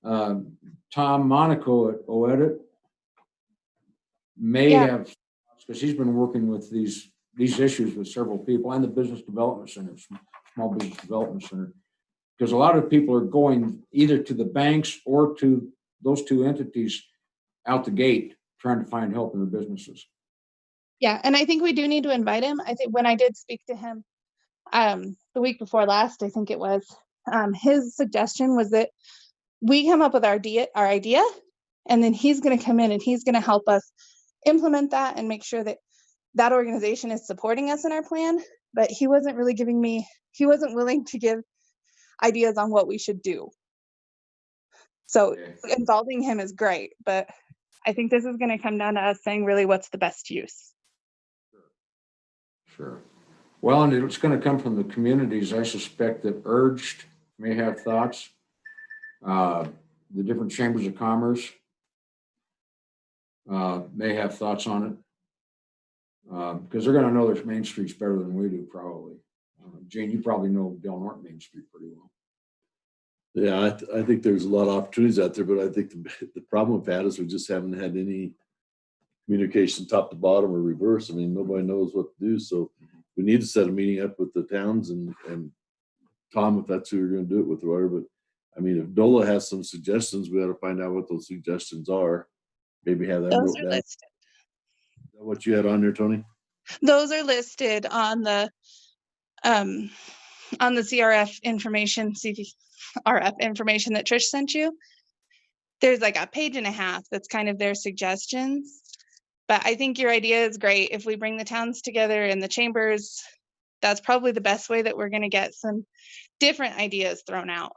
S4: Tom Monaco at OEDIT may
S12: Yeah.
S4: have, because he's been working with these issues with several people and the Business Development Center, Small Business Development Center, because a lot of people are going either to the banks or to those two entities out the gate trying to find help in their businesses.
S12: Yeah, and I think we do need to invite him. I think when I did speak to him the week before last, I think it was, his suggestion was that we come up with our idea, and then he's going to come in and he's going to help us implement that and make sure that that organization is supporting us in our plan. But he wasn't really he wasn't willing to give ideas on what we should do. So involving him is great, but I think this is going to come down to us saying really what's the best use.
S4: Sure. Well, and it's going to come from the communities. I suspect that Urged may have thoughts. The different chambers of commerce may have thoughts on it because they're going to know their main streets better than we do, probably. Jane, you probably know Del Norte Main Street pretty well.
S5: Yeah, I think there's a lot of opportunities out there, but I think the problem we've had is we just haven't had any communication top to bottom or reverse. I mean, nobody knows what to do. So we need to set a meeting up with the towns and Tom, if that's who you're going to do it with or whatever. But I mean, if DOLA has some suggestions, we got to find out what those suggestions are. Maybe have them
S12: Those
S5: wrote
S12: are
S5: down.
S12: listed.
S5: Is that what you had on there, Tony?
S12: Those are listed on the CRF information, CRF information that Trish sent you. There's like a page and a half that's kind of their suggestions. But I think your idea is great. If we bring the towns together and the chambers, that's probably the best way that we're going to get some different ideas thrown out.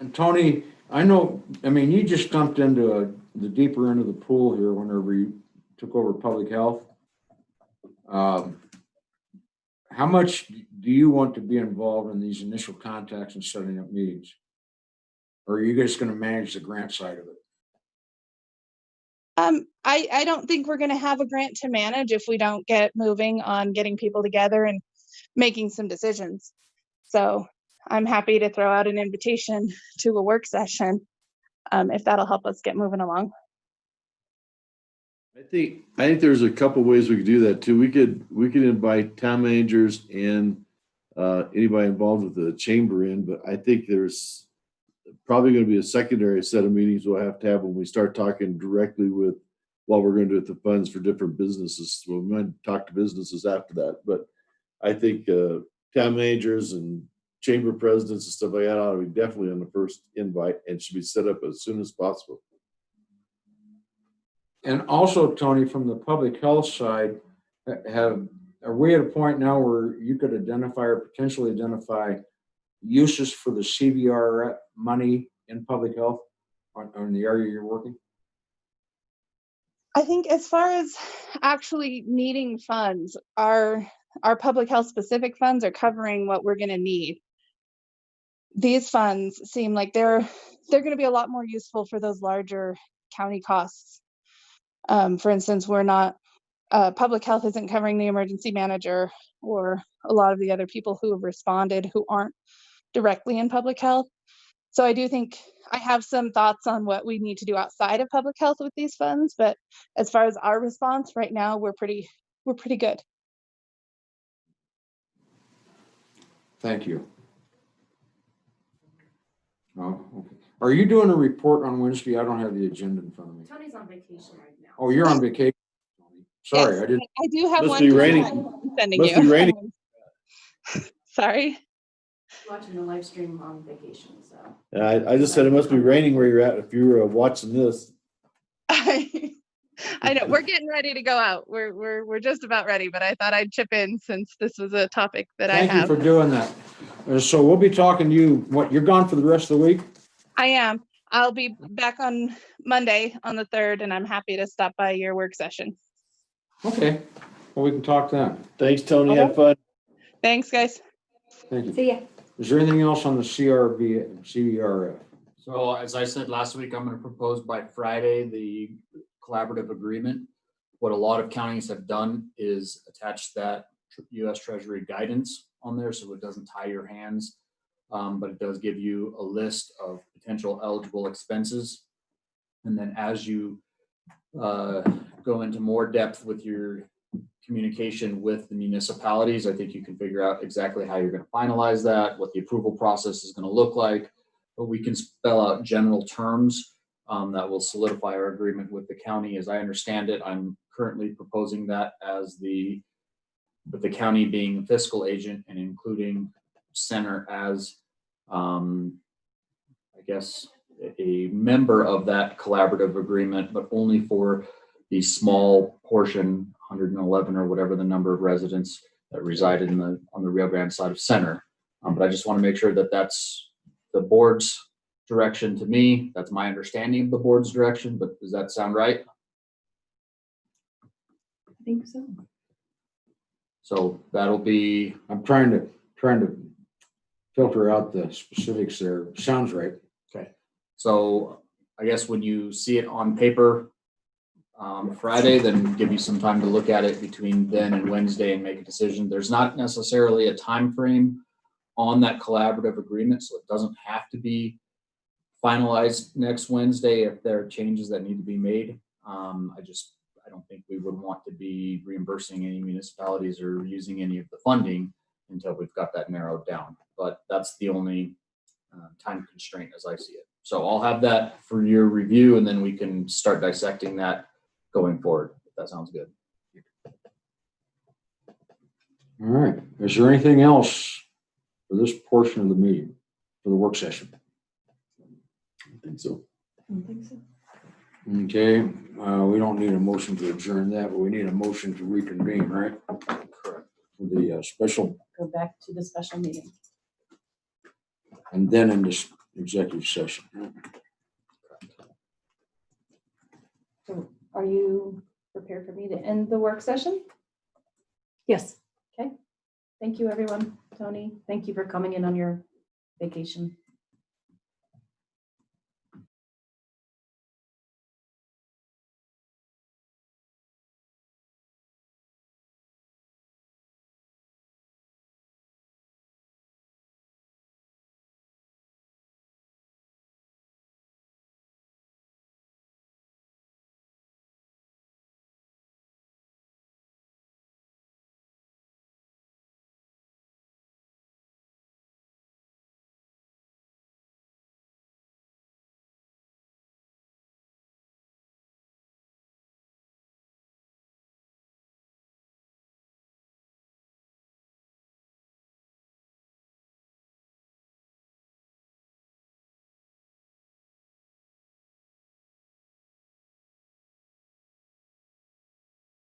S4: And Tony, I know, I mean, you just jumped into the deeper end of the pool here whenever you took over public health. How much do you want to be involved in these initial contacts and setting up meetings? Or are you just going to manage the grant side of it?
S12: I don't think we're going to have a grant to manage if we don't get moving on getting people together and making some decisions. So I'm happy to throw out an invitation to a work session if that'll help us get moving along.
S5: I think there's a couple ways we could do that too. We could invite town managers and anybody involved with the chamber in, but I think there's probably going to be a secondary set of meetings we'll have to have when we start talking directly with what we're going to do with the funds for different businesses. Well, we might talk to businesses after that, but I think town managers and chamber presidents and stuff like that ought to be definitely on the first invite and should be set up as soon as possible.
S4: And also, Tony, from the public health side, are we at a point now where you could identify or potentially identify uses for the CVR money in public health on the area you're working?
S12: I think as far as actually needing funds, our public health specific funds are covering what we're going to need. These funds seem like they're going to be a lot more useful for those larger county costs. For instance, we're not public health isn't covering the emergency manager or a lot of the other people who have responded who aren't directly in public health. So I do think I have some thoughts on what we need to do outside of public health with these funds, but as far as our response right now, we're pretty good.
S4: Thank you. Oh, okay. Are you doing a report on Wednesday? I don't have the agenda in front of me.
S3: Tony's on vacation right now.
S4: Oh, you're on vacation. Sorry,
S12: Yes,
S4: I didn't.
S12: I do have
S5: Must
S12: one.
S5: be
S12: to
S5: raining.
S12: I'm sending
S5: Must
S12: you.
S5: be raining.
S12: Sorry.
S3: Watching the live stream on vacation, so.
S5: I just said it must be raining where you're at if you were watching this.
S12: I know we're getting ready to go out. We're just about ready, but I thought I'd chip in since this was a topic that I
S4: Thank you
S12: have.
S4: for doing that. So we'll be talking to you, you're gone for the rest of the week?
S12: I am. I'll be back on Monday on the 3rd, and I'm happy to stop by your work session.
S4: Okay, well, we can talk then.
S5: Thanks, Tony.
S12: Okay.
S5: Have fun.
S12: Thanks, guys.
S4: Thank you.
S1: See ya.
S4: Is there anything else on the CVRF?
S7: So as I said last week, I'm going to propose by Friday the collaborative agreement. What a lot of counties have done is attach that U.S. Treasury guidance on there so it doesn't tie your hands, but it does give you a list of potential eligible expenses. And then as you go into more depth with your communication with the municipalities, I think you can figure out exactly how you're going to finalize that, what the approval process is going to look like. But we can spell out general terms that will solidify our agreement with the county. As I understand it, I'm currently proposing that as with the county being fiscal agent and including Center as, I guess, a member of that collaborative agreement, but only for the small portion, 111 or whatever the number of residents that reside on the Rio Grande side of Center. But I just want to make sure that that's the board's direction to me. That's my understanding of the board's direction, but does that sound right?
S1: I think so.
S7: So that'll be,
S4: I'm trying to filter out the specifics there. Sounds right.
S7: okay. So I guess when you see it on paper Friday, then give you some time to look at it between then and Wednesday and make a decision. There's not necessarily a time frame on that collaborative agreement, so it doesn't have to be finalized next Wednesday if there are changes that need to be made. I don't think we would want to be reimbursing any municipalities or using any of the funding until we've got that narrowed down. But that's the only time constraint as I see it. So I'll have that for your review, and then we can start dissecting that going forward, if that sounds good.
S4: All right. Is there anything else for this portion of the meeting, for the work session?
S5: I think so.
S1: I don't think so.
S4: Okay, we don't need a motion to adjourn that, but we need a motion to reconvene, right?
S7: Correct.
S4: For the special,
S3: Go back to the special meeting.
S4: and then in this executive session.
S3: So are you prepared for me to end the work session?
S1: Yes.
S3: Okay. Thank you, everyone. Tony, thank you for coming in on your vacation.